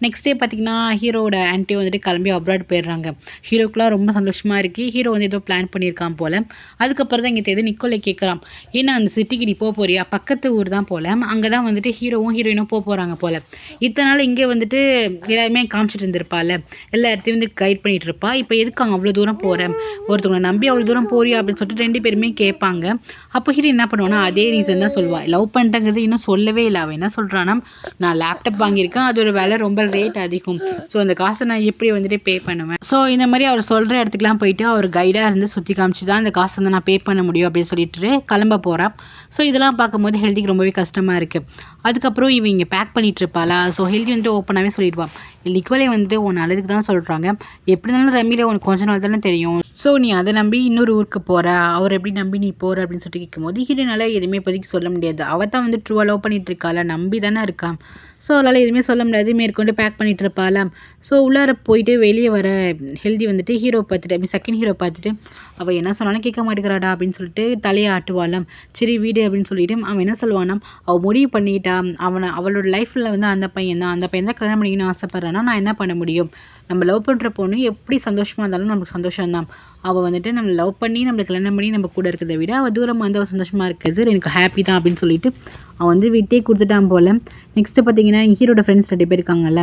நெக்ஸ்ட் டே பார்த்திங்கன்னா ஹீரோவோட ஆன்ட்டி வந்துட்டு கிளம்பி அப்ராட் போயிடுறாங்க. ஹீரோக்குலாம் ரொம்ப சந்தோஷமாக இருக்குது. ஹீரோ வந்து ஏதோ பிளான் பண்ணியிருக்கான் போல். அதுக்கப்புறம் தான் இங்கே தேதி நிக்கோலை கேட்குறான், ஏன்னா அந்த சிட்டிக்கு நீ போறியா, பக்கத்து ஊர் தான் போல், அங்கே தான் வந்துட்டு ஹீரோவும் ஹீரோயினும் போகிறாங்க போல், இத்தனை நாள் இங்கே வந்துட்டு எல்லாருமே காமிச்சிட்டு இருந்திருப்பாள், எல்லா இடத்தையும் வந்து கைட் பண்ணிகிட்டு இருப்பா. இப்போ எதுக்கு அங்கே அவ்வளோ தூரம் போகிறேன், ஒருத்தவங்களை நம்பி அவ்வளோ தூரம் போறியா அப்படின்னு சொல்லிட்டு 2 பேருமே கேட்பாங்க. அப்போ ஹீரோ என்ன பண்ணுவானா அதே ரீசன் தான் சொல்லுவாள். லவ் பண்ணுறங்கிறது இன்னும் சொல்லவே இல்லை. அவன் என்ன சொல்கிறான்னா, நான் லேப்டாப் வாங்கியிருக்கேன், அதோட விலை ரொம்ப ரேட் அதிகம், ஸோ அந்த காசை நான் எப்படி வந்துட்டு பே பண்ணுவேன். ஸோ இந்த மாதிரி அவர் சொல்கிற இடத்துக்குலாம் போயிட்டு அவர் கைடாக இருந்து சுற்றி காமிச்சு தான் அந்த காசை வந்து நான் பே பண்ண முடியும் அப்படின்னு சொல்லிட்டு கிளம்ப போகிறான். ஸோ இதெல்லாம் பார்க்கும்போது ஹெல்திக்கு ரொம்பவே கஷ்டமாக இருக்குது. அதுக்கப்புறம் இவன் இங்கே பேக் பண்ணிகிட்டு இருப்பாளா. ஸோ ஹெல்தி வந்துட்டு ஓப்பனாகவே சொல்லிடுவான், லிக்வலே வந்துட்டு உன் நல்லதுக்கு தான் சொல்கிறாங்க, எப்படி இருந்தாலும் ரம்மியில் உனக்கு கொஞ்ச நாள் தானே தெரியும், ஸோ நீ அதை நம்பி இன்னொரு ஊருக்கு போகிற, அவர் எப்படி நம்பி நீ போகிற அப்படின்னு சொல்லிட்டு கேட்கும்போது ஹீரோனால எதுவுமே இப்போதைக்கு சொல்ல முடியாது. அவள் தான் வந்து ட்ரூவாக லவ் பண்ணிகிட்டு இருக்காள, நம்பி தானே இருக்கா. ஸோ அவளால் எதுவுமே சொல்ல முடியாது. மேற்கொண்டு பேக் பண்ணிகிட்டு இருப்பாளாம். ஸோ உள்ளார போயிட்டு வெளியே வர ஹெல்தி வந்துட்டு ஹீரோ பார்த்துட்டு செகண்ட் ஹீரோ பார்த்துட்டு அவள் என்ன சொன்னாலும் கேட்க மாட்டேங்கிறாடா அப்படின்னு சொல்லிட்டு தலையை ஆட்டுவாளாம். சரி வீடு அப்படின்னு சொல்லிட்டு அவன் என்ன சொல்லுவானாம், அவள் முடிவு பண்ணிட்டா, அவளோட லைஃப்பில் வந்து அந்த பையன் தான் கல்யாணம் பண்ணிக்கணும்னு ஆசைப்பட்றான்னா நான் என்ன பண்ண முடியும், நம்ம லவ் பண்ணுற பொண்ணு எப்படி சந்தோஷமாக இருந்தாலும் நமக்கு சந்தோஷம்தான். அவள் வந்துட்டு நம்ம லவ் பண்ணி நம்மளுக்கு கல்யாணம் பண்ணி நம்ம கூட இருக்கிறத விட அவள் தூரமாக வந்து அவள் சந்தோஷமாக இருக்கிறது எனக்கு ஹாப்பி தான் அப்படின்னு சொல்லிட்டு அவன் வந்து விட்டே கொடுத்துட்டான் போல். நெக்ஸ்ட்டு பார்த்தீங்கன்னா ஹீரோட ஃப்ரெண்ட்ஸ் 2 பேர் இருக்காங்கல்ல,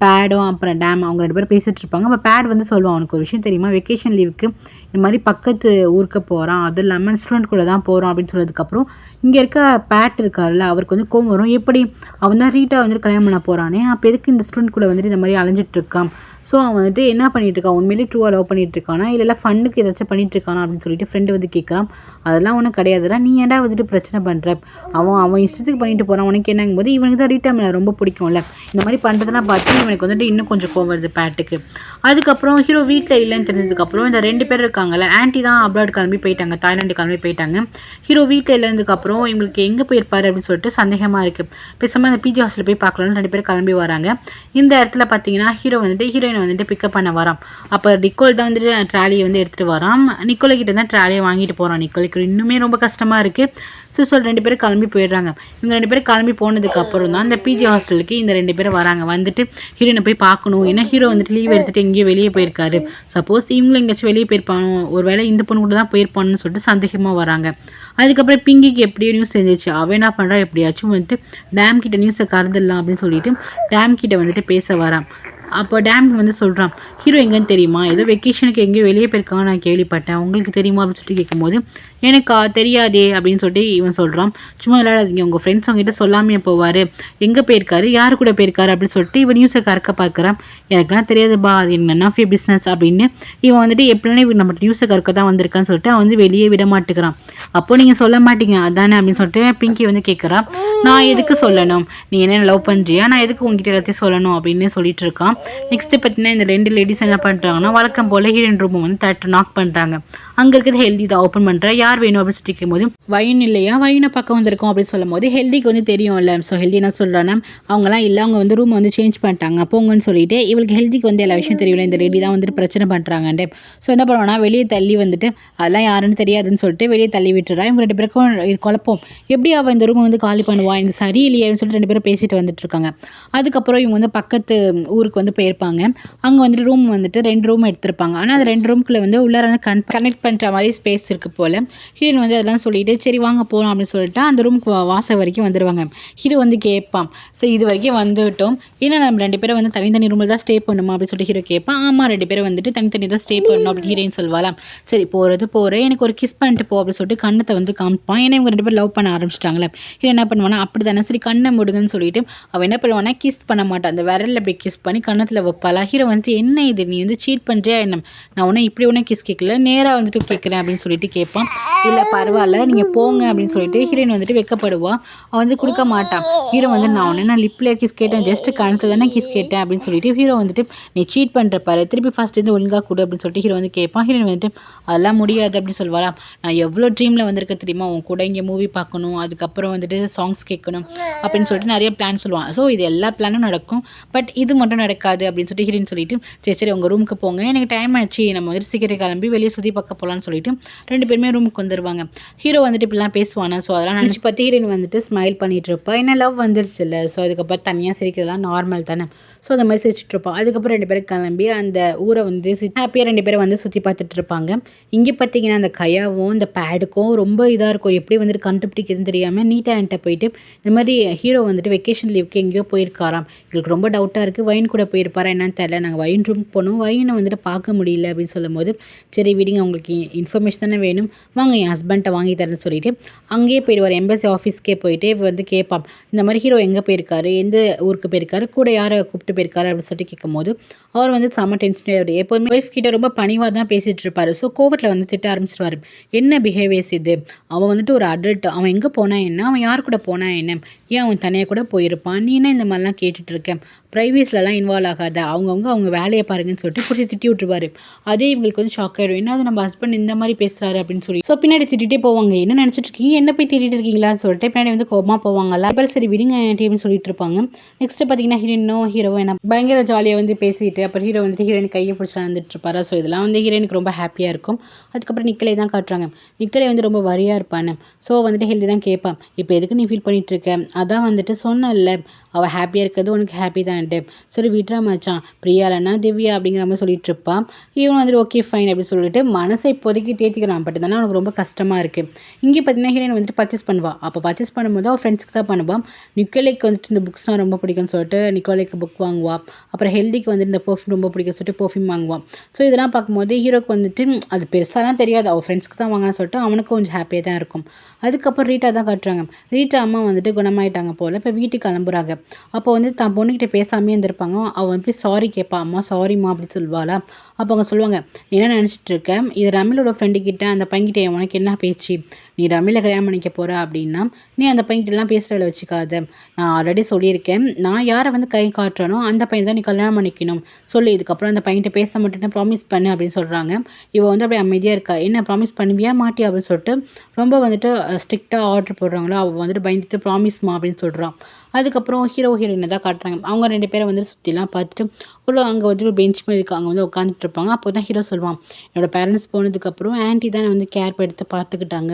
பேடும் அப்புறம் டேம், அவங்க 2 பேரும் பேசிகிட்டு இருப்பாங்க. அப்போ பேட் வந்து சொல்லுவான், அவனுக்கு ஒரு விஷயம் தெரியுமா, வெக்கேஷன் லீவுக்கு இந்த மாதிரி பக்கத்து ஊருக்கு போகிறான், அது இல்லாமல் ஸ்டூடெண்ட் கூட தான் போகிறோம் அப்படின்னு சொன்னதுக்கப்புறம் இங்கே இருக்க பேட் இருக்கார்ல அவருக்கு வந்து கோவம் வரும். எப்படி அவன் தான் ரீட்டா வந்துட்டு கல்யாணம் பண்ண போகிறானே, அப்போ எதுக்கு இந்த ஸ்டூடெண்ட் கூட வந்துட்டு இந்த மாதிரி அலைஞ்சிட்டு இருக்கான். ஸோ அவன் வந்துட்டு என்ன பண்ணிகிட்டு இருக்கான், உண்மையிலே ட்ரூவாக லவ் பண்ணிகிட்டு இருக்கானா இல்லை ஃபண்ணுக்கு ஏதாச்சும் பண்ணிகிட்டு இருக்கானா அப்படின்னு சொல்லிட்டு ஃப்ரெண்டு வந்து கேட்குறான். அதெல்லாம் ஒன்றும் கிடையாதுடா, நீ ஏன்டா வந்துட்டு பிரச்சனை பண்ணுற, அவன் இஷ்டத்துக்கு பண்ணிட்டு போகிறான், உனக்கு என்னங்கும் போது இவனுக்கு தான் ரீட்டா மேலே ரொம்ப பிடிக்கும்ல, இந்த மாதிரி பண்ணுறதெல்லாம் பார்த்து இவனுக்கு வந்துட்டு இன்னும் கொஞ்சம் கோவம் வருது பேட்டுக்கு. அதுக்கப்புறம் ஹீரோ வீட்டில் இல்லைன்னு தெரிஞ்சதுக்கப்புறம் இந்த 2 பேர் இருக்காங்கல்ல, ஆன்ட்டி தான் அப்ராட் கிளம்பி போயிட்டாங்க, தாய்லாண்டு கிளம்பி போயிட்டாங்க. ஹீரோ வீட்டில் இல்லைனதுக்கப்புறம் இவங்களுக்கு எங்கே போயிருப்பாரு அப்படின்னு சொல்லிட்டு சந்தேகமாக இருக்குது. பேசாமல் அந்த பிஜி ஹாஸ்டலில் போய் பார்க்கலாம்னு 2 பேர் கிளம்பி வராங்க. இந்த இடத்துல பார்த்தீங்கன்னா ஹீரோ வந்துட்டு ஹீரோயினை வந்துட்டு பிக்கப் பண்ண வரான். அப்போ நிக்கோல் தான் வந்துட்டு ட்ராலியை வந்து எடுத்துகிட்டு வரான். நிக்கோலை கிட்ட தான் ட்ராலியை வாங்கிட்டு போகிறான். நிக்கோலுக்கு இன்னுமே ரொம்ப கஷ்டமாக இருக்குது. ஸோ 2 பேரும் கிளம்பி போயிடுறாங்க. இவங்க 2 பேரும் கிளம்பி போனதுக்கப்புறம் தான் இந்த பிஜி ஹாஸ்டலுக்கு இந்த 2 பேரும் வராங்க. வந்துட்டு ஹீரோயினை போய் பார்க்கணும், ஏன்னா ஹீரோ வந்துட்டு லீவ் எடுத்துகிட்டு எங்கேயோ வெளியே போயிருக்காரு, சப்போஸ் இவங்களும் எங்கேயாச்சும் வெளியே போயிருப்பானோ, ஒரு வேளை இந்த பொண்ணு கூட தான் போயிருப்பான்னு சொல்லிட்டு சந்தேகமாக வராங்க. அதுக்கப்புறம் பிங்கிக்கு எப்படியோ நியூஸ் தெரிஞ்சிச்சு. அவன் என்ன பண்ணுறா, எப்படியாச்சும் வந்துட்டு டேம் கிட்ட நியூஸை கறந்துடலாம் அப்படின்னு சொல்லிட்டு டேம் கிட்ட வந்துட்டு பேச வரான். அப்போ டேம் வந்து சொல்கிறான், ஹீரோ எங்கேன்னு தெரியுமா, ஏதோ வெக்கேஷனுக்கு எங்கேயோ வெளியே போயிருக்காங்க நான் கேள்விப்பட்டேன், உங்களுக்கு தெரியுமா அப்படின்னு சொல்லிட்டு கேட்கும்போது எனக்கா தெரியாதே அப்படின்னு சொல்லிட்டு இவன் சொல்கிறான். சும்மா விளையாடாதீங்க, உங்கள் ஃப்ரெண்ட்ஸ் அவங்ககிட்ட சொல்லாமே போவார், எங்கே போயிருக்காரு, யார் கூட போயிருக்காரு அப்படின்னு சொல்லிட்டு இவன் நியூஸை கறக்க பார்க்குறான். எனக்குலாம் தெரியாதுப்பா, அது என்ன ஆஃப் பிஸ்னஸ் அப்படின்னு இவன் வந்துட்டு எப்படின்னா இவன் நம்ம நியூஸை கறக்க தான் வந்திருக்கான்னு சொல்லிட்டு அவன் வந்து வெளியே விட மாட்டேங்கிறான். அப்போ நீங்கள் சொல்ல மாட்டீங்க அதானே அப்படின்னு சொல்லிட்டு பிங்கி வந்து கேட்குறான். நான் எதுக்கு சொல்லணும், நீ என்ன லவ் பண்ணுறியா, நான் எதுக்கு உங்ககிட்ட எல்லாத்தையும் சொல்லணும் அப்படின்னு சொல்லிட்டு இருக்கான். நெக்ஸ்ட்டு பார்த்தீங்கன்னா இந்த 2 லேடிஸ் என்ன பண்ணுறாங்கன்னா வழக்கம் போல் ஹீரோயின் ரூமை வந்து நாக் பண்ணுறாங்க. அங்கே இருக்கிறது ஹெல்தி தான் ஓப்பன் பண்ணுறா. யார் வேணும் அப்படின்னு சொல்லி கேட்கும்போது வயன் இல்லையா, வயனை பக்கம் வந்திருக்கோம் அப்படின்னு சொல்லும் போது ஹெல்திக்கு வந்து தெரியும்ல. ஸோ ஹெல்தி என்ன சொல்கிறான்னா, அவங்களாம் இல்லை, அவங்க வந்து ரூமை வந்து சேஞ்ச் பண்ணிட்டாங்க போங்கன்னு சொல்லிட்டு இவளுக்கு ஹெல்திக்கு வந்து எல்லா விஷயம் தெரியல, இந்த லேடி தான் வந்துட்டு பிரச்சனை பண்ணுறாங்கன்ட்டு. ஸோ என்ன பண்ணுவோன்னா வெளியே தள்ளி வந்துட்டு அதெல்லாம் யாருன்னு தெரியாதுன்னு சொல்லிட்டு வெளியே தள்ளி விட்டுறா. இவங்க 2 பேருக்கும் குழப்பம், எப்படி அவள் இந்த ரூமை வந்து காலி பண்ணுவா, எனக்கு சரியில்லையேன்னு சொல்லிட்டு 2 பேரும் பேசிட்டு வந்துட்டு இருக்காங்க. அதுக்கப்புறம் இவங்க வந்து பக்கத்து ஊருக்கு வந்து போயிருப்பாங்க. அங்கே வந்துட்டு ரூம் வந்துட்டு 2 ரூம் எடுத்திருப்பாங்க. ஆனால் அந்த 2 ரூம்குள்ளே வந்து உள்ளார வந்து கனெக்ட் பண்ணுற மாதிரி ஸ்பேஸ் இருக்குது போல். ஹீரோயின் வந்து அதெல்லாம் சொல்லிட்டு சரி வாங்க போகலாம் அப்படின்னு சொல்லிட்டு அந்த ரூமுக்கு வாசல் வரைக்கும் வந்துடுவாங்க. ஹீரோ வந்து கேட்பான், ஸோ இது வரைக்கும் வந்துவிட்டோம், ஏன்னா நம்ம 2 பேரும் வந்து தனித்தனி ரூமில் தான் ஸ்டே பண்ணுமா அப்படின்னு சொல்லிட்டு ஹீரோ கேட்பான். ஆமாம் 2 பேரும் வந்துட்டு தனித்தனி தான் ஸ்டே பண்ணணும் அப்படின்னு ஹீரோயின் சொல்வாளாம். சரி போகிறேன், எனக்கு ஒரு கிஸ் பண்ணிட்டு போ அப்படின்னு சொல்லிட்டு கண்ணத்தை வந்து காமிப்பான். ஏன்னா இவங்க 2 பேரும் லவ் பண்ண ஆரம்பிச்சிட்டாங்களே. ஹீரோ என்ன பண்ணுவானா, அப்படி தானே சரி கண்ணை முடுங்கன்னு சொல்லிட்டு அவன் என்ன பண்ணுவானா, கிஸ் பண்ண மாட்டான், அந்த விரலில் அப்படி கிஸ் பண்ணி கண்ணத்தில் வைப்பாளா. ஹீரோ வந்துட்டு என்ன இது, நீ வந்து சீட் பண்ணுறியா என்ன, நான் உன்னை இப்படி ஒன்றும் கிஸ் கேட்கல, நேராக வந்துட்டு கேட்குறேன் அப்படின்னு சொல்லிட்டு கேட்பான். இல்லை பரவாயில்ல நீங்கள் போங்க அப்படின்னு சொல்லிட்டு ஹீரோயின் வந்துட்டு வெக்கப்படுவான். அவன் வந்து கொடுக்க மாட்டான். ஹீரோ வந்து நான் லிப்பில் கிஸ் கேட்டேன், ஜஸ்ட் கணத்தில் தானே கிஸ் கேட்டேன் அப்படின்னு சொல்லிட்டு ஹீரோ வந்துட்டு நீ சீட் பண்ணுற பாரு, திருப்பி ஃபர்ஸ்ட் வந்து ஒழுங்காக கொடு அப்படின்னு சொல்லிட்டு ஹீரோ வந்து கேட்பான். ஹீரோயின் வந்துட்டு அதெல்லாம் முடியாது அப்படின்னு சொல்லுவாளாம். நான் எவ்வளோ ட்ரீமில் வந்திருக்க தெரியுமா, உன் கூட இங்கே மூவி பார்க்கணும், அதுக்கப்புறம் வந்துட்டு சாங்ஸ் கேட்கணும் அப்படின்னு சொல்லிட்டு நிறைய பிளான் சொல்லுவான். ஸோ இது எல்லா பிளானும் நடக்கும், பட் இது மட்டும் நடக்காது அப்படின்னு சொல்லிட்டு ஹீரோயின் சொல்லிட்டு சரி உங்கள் ரூமுக்கு போங்க, எனக்கு டைம் ஆச்சு, நம்ம வந்துட்டு சீக்கிரம் கிளம்பி வெளியே சுற்றி பார்க்க போகலான்னு சொல்லிட்டு 2 பேருமே ரூமுக்கு வந்துடுவாங்க. ஹீரோ வந்துட்டு இப்படிலாம் பேசுவானா. ஸோ அதெல்லாம் நினச்சி பார்த்து ஹீரோயின் வந்துட்டு ஸ்மைல் பண்ணிட்டு இருப்பா. என்ன லவ் வந்துருச்சு இல்லை, ஸோ அதுக்கப்புறம் தனியாக சிரிக்கிறதுலாம் நார்மல் தானே. ஸோ அந்த மாதிரி சிரிச்சிட்டு இருப்போம். அதுக்கப்புறம் 2 பேரும் கிளம்பி அந்த ஊரை வந்து ஹாப்பியாக 2 பேரும் வந்து சுற்றி பார்த்துட்டு இருப்பாங்க. இங்கே பார்த்தீங்கன்னா அந்த கயாவும் இந்த பேடுக்கும் ரொம்ப இதாக இருக்கும். எப்படி வந்துட்டு கண்டுபிடிக்கிறதுன்னு தெரியாமல் நீட்டாக என்கிட்ட போயிட்டு இந்த மாதிரி ஹீரோ வந்துட்டு வெக்கேஷன் லீவுக்கு எங்கேயோ போயிருக்காராம். எங்களுக்கு ரொம்ப டவுட்டாக இருக்குது, வைன் கூட போயிருப்பாரா என்னன்னு தெரியல, நாங்கள் வைன் ரூம் போனோம், வைனை வந்துட்டு பார்க்க முடியல அப்படின்னு சொல்லும்போது சரி விடுங்க, உங்களுக்கு இன்ஃபர்மேஷன் தானே வேணும், வாங்க என் ஹஸ்பண்ட்டை வாங்கி தரேன்னு சொல்லிட்டு அங்கேயே போயிடுவார். எம்பசி ஆஃபீஸ்க்கே போயிட்டு வந்து கேட்பான், இந்த மாதிரி ஹீரோ எங்கே போயிருக்காரு, எந்த ஊருக்கு போயிருக்காரு, கூட யாரை கூப்பிட்டு போயிருக்காரு அப்படின்னு சொல்லிட்டு கேட்கும்போது அவர் வந்து செம்ம டென்ஷன் ஆகிடும். எப்போதுமே ஒய்ஃப் கிட்ட ரொம்ப பணிவாக தான் பேசிகிட்டு இருப்பார். ஸோ கோவத்தில் வந்து திட்ட ஆரம்பிச்சிருவார். என்ன பிஹேவியர்ஸ் இது, அவன் வந்துட்டு ஒரு அடல்ட், அவன் எங்கே போனா என்ன, அவன் யார் கூட போனா என்ன, ஏன் அவன் தனியாக கூட போயிருப்பான், நீ என்ன இந்த மாதிரிலாம் கேட்டுட்டு இருக்கேன், ப்ரைவேட்ஸ்லலாம் இன்வால்வ் ஆகாத, அவங்க வேலையை பாருங்கன்னு சொல்லிட்டு பிடிச்சி திட்டி விட்டுருவாரு. அதே இவங்களுக்கு வந்து ஷாக் ஆகிடும், என்ன அது நம்ம ஹஸ்பண்ட் இந்த மாதிரி பேசுகிறாரு அப்படின்னு சொல்லி. ஸோ பின்னாடி திட்டிகிட்டே போவாங்க, என்ன நினச்சிட்டு இருக்கீங்க, என்ன போய் திட்டிட்டு இருக்கீங்களான்னு சொல்லிட்டு பின்னாடி வந்து கோபமாக போவாங்கல்ல. அப்புறம் சரி விடுங்க அப்படின்னு சொல்லிட்டு இருப்பாங்க. நெக்ஸ்ட் பார்த்தீங்கன்னா ஹீரோ என்ன பயங்கர ஜாலியாக வந்து பேசிட்டு அப்புறம் ஹீரோ வந்துட்டு ஹீரோயின் கையை பிடிச்சி நடந்துட்டு இருப்பாரு. ஸோ இதெல்லாம் வந்து ஹீரோயினுக்கு ரொம்ப ஹாப்பியாக இருக்கும். அதுக்கப்புறம் நிக்கலை தான் காட்டுறாங்க. நிக்கலை வந்து ரொம்ப வரியாக இருப்பான்னு. ஸோ வந்துட்டு ஹெல்தி தான் கேட்பான், இப்போ எதுக்கு நீ ஃபீல் பண்ணிட்டு இருக்க, அதான் வந்துட்டு சொன்னல அவள் ஹாப்பியாக இருக்கிறது உனக்கு ஹாப்பி தான்ட்டு, சரி விட்றா மச்சான், பிரியா இல்லைன்னா திவ்யா அப்படிங்கிற மாதிரி சொல்லிட்டு இருப்பான். இவன் வந்துட்டு ஓகே ஃபைன் அப்படின்னு சொல்லிட்டு மனசை இப்போதைக்கு தேத்திக்கிறான். பட் இதெல்லாம் அவனுக்கு ரொம்ப கஷ்டமாக இருக்குது. இங்கே பார்த்தீங்கன்னா ஹீரோயின் வந்துட்டு பர்ச்சேஸ் பண்ணுவாள். அப்போ பர்ச்சேஸ் பண்ணும்போது அவள் ஃப்ரெண்ட்ஸ்க்கு தான் பண்ணுவான். நிக்கோலைக்கு வந்துட்டு இந்த புக்ஸ்லாம் ரொம்ப பிடிக்கும்னு சொல்லிட்டு நிக்கோலைக்கு புக் வாங்குவாள். அப்புறம் ஹெல்திக்கு வந்துட்டு இந்த பர்ஃப்யூம் ரொம்ப பிடிக்கும் சொல்லிட்டு பர்ஃப்யூம் வாங்குவான். ஸோ இதெல்லாம் பார்க்கும்போது ஹீரோக்கு வந்துட்டு அது பெருசாலாம் தெரியாது, அவள் ஃப்ரெண்ட்ஸ்க்கு தான் வாங்கினா சொல்லிட்டு அவனுக்கும் கொஞ்சம் ஹாப்பியாக தான் இருக்கும். அதுக்கப்புறம் ரீட்டா தான் காட்டுறாங்க. ரீட்டா அம்மா வந்துட்டு குணமாயிட்டாங்க போல். இப்போ வீட்டுக்கு கிளம்புறாங்க. அப்போ வந்து தான் பொண்ணுக்கிட்ட பேசாமே இருந்திருப்பாங்க. அவன் வந்து சாரி கேட்பா, அம்மா சாரிம்மா அப்படின்னு சொல்லுவாளா. அப்போ அவங்க சொல்லுவாங்க, என்ன நினச்சிட்டு இருக்கேன், இது ரமிலோட ஃப்ரெண்டுக்கிட்ட அந்த பையன்கிட்ட உனக்கு என்ன பேச்சு, நீ ரமில கல்யாணம் பண்ணிக்க போகிற அப்படின்னா நீ அந்த பையன்கிட்டலாம் பேசுகிறத வச்சுக்காத, நான் ஆல்ரெடி சொல்லியிருக்கேன், நான் யாரை வந்து கை காட்டுறனோ அந்த பையன் தான் நீ கல்யாணம் பண்ணிக்கணும் சொல்லு, இதுக்கப்புறம் அந்த பையன்கிட்ட பேச மாட்டேன்னு ப்ராமிஸ் பண்ணு அப்படின்னு சொல்கிறாங்க. இவள் வந்து அப்படியே அமைதியாக இருக்கா. என்ன ப்ராமிஸ் பண்ணுவியா மாட்டியா அப்படின்னு சொல்லிட்டு ரொம்ப வந்துட்டு ஸ்ட்ரிக்டாக ஆர்டர் போடுறாங்களோ, அவள் வந்துட்டு பயந்துட்டு ப்ராமிஸ்மா அப்படின்னு சொல்கிறான். அதுக்கப்புறம் ஹீரோயினை தான் காட்டுறாங்க. அவங்க 2 பேரை வந்து சுற்றிலாம் பார்த்துட்டு அங்கே வந்துட்டு ஒரு பெஞ்ச் மாதிரி இருக்குது, அங்கே வந்து உட்காந்துட்டு இருப்பாங்க. அப்போ தான் ஹீரோ சொல்லுவான், என்னோடய பேரண்ட்ஸ் போனதுக்கப்புறம் ஆன்ட்டி தான் வந்து கேர் எடுத்து பார்த்துக்கிட்டாங்க,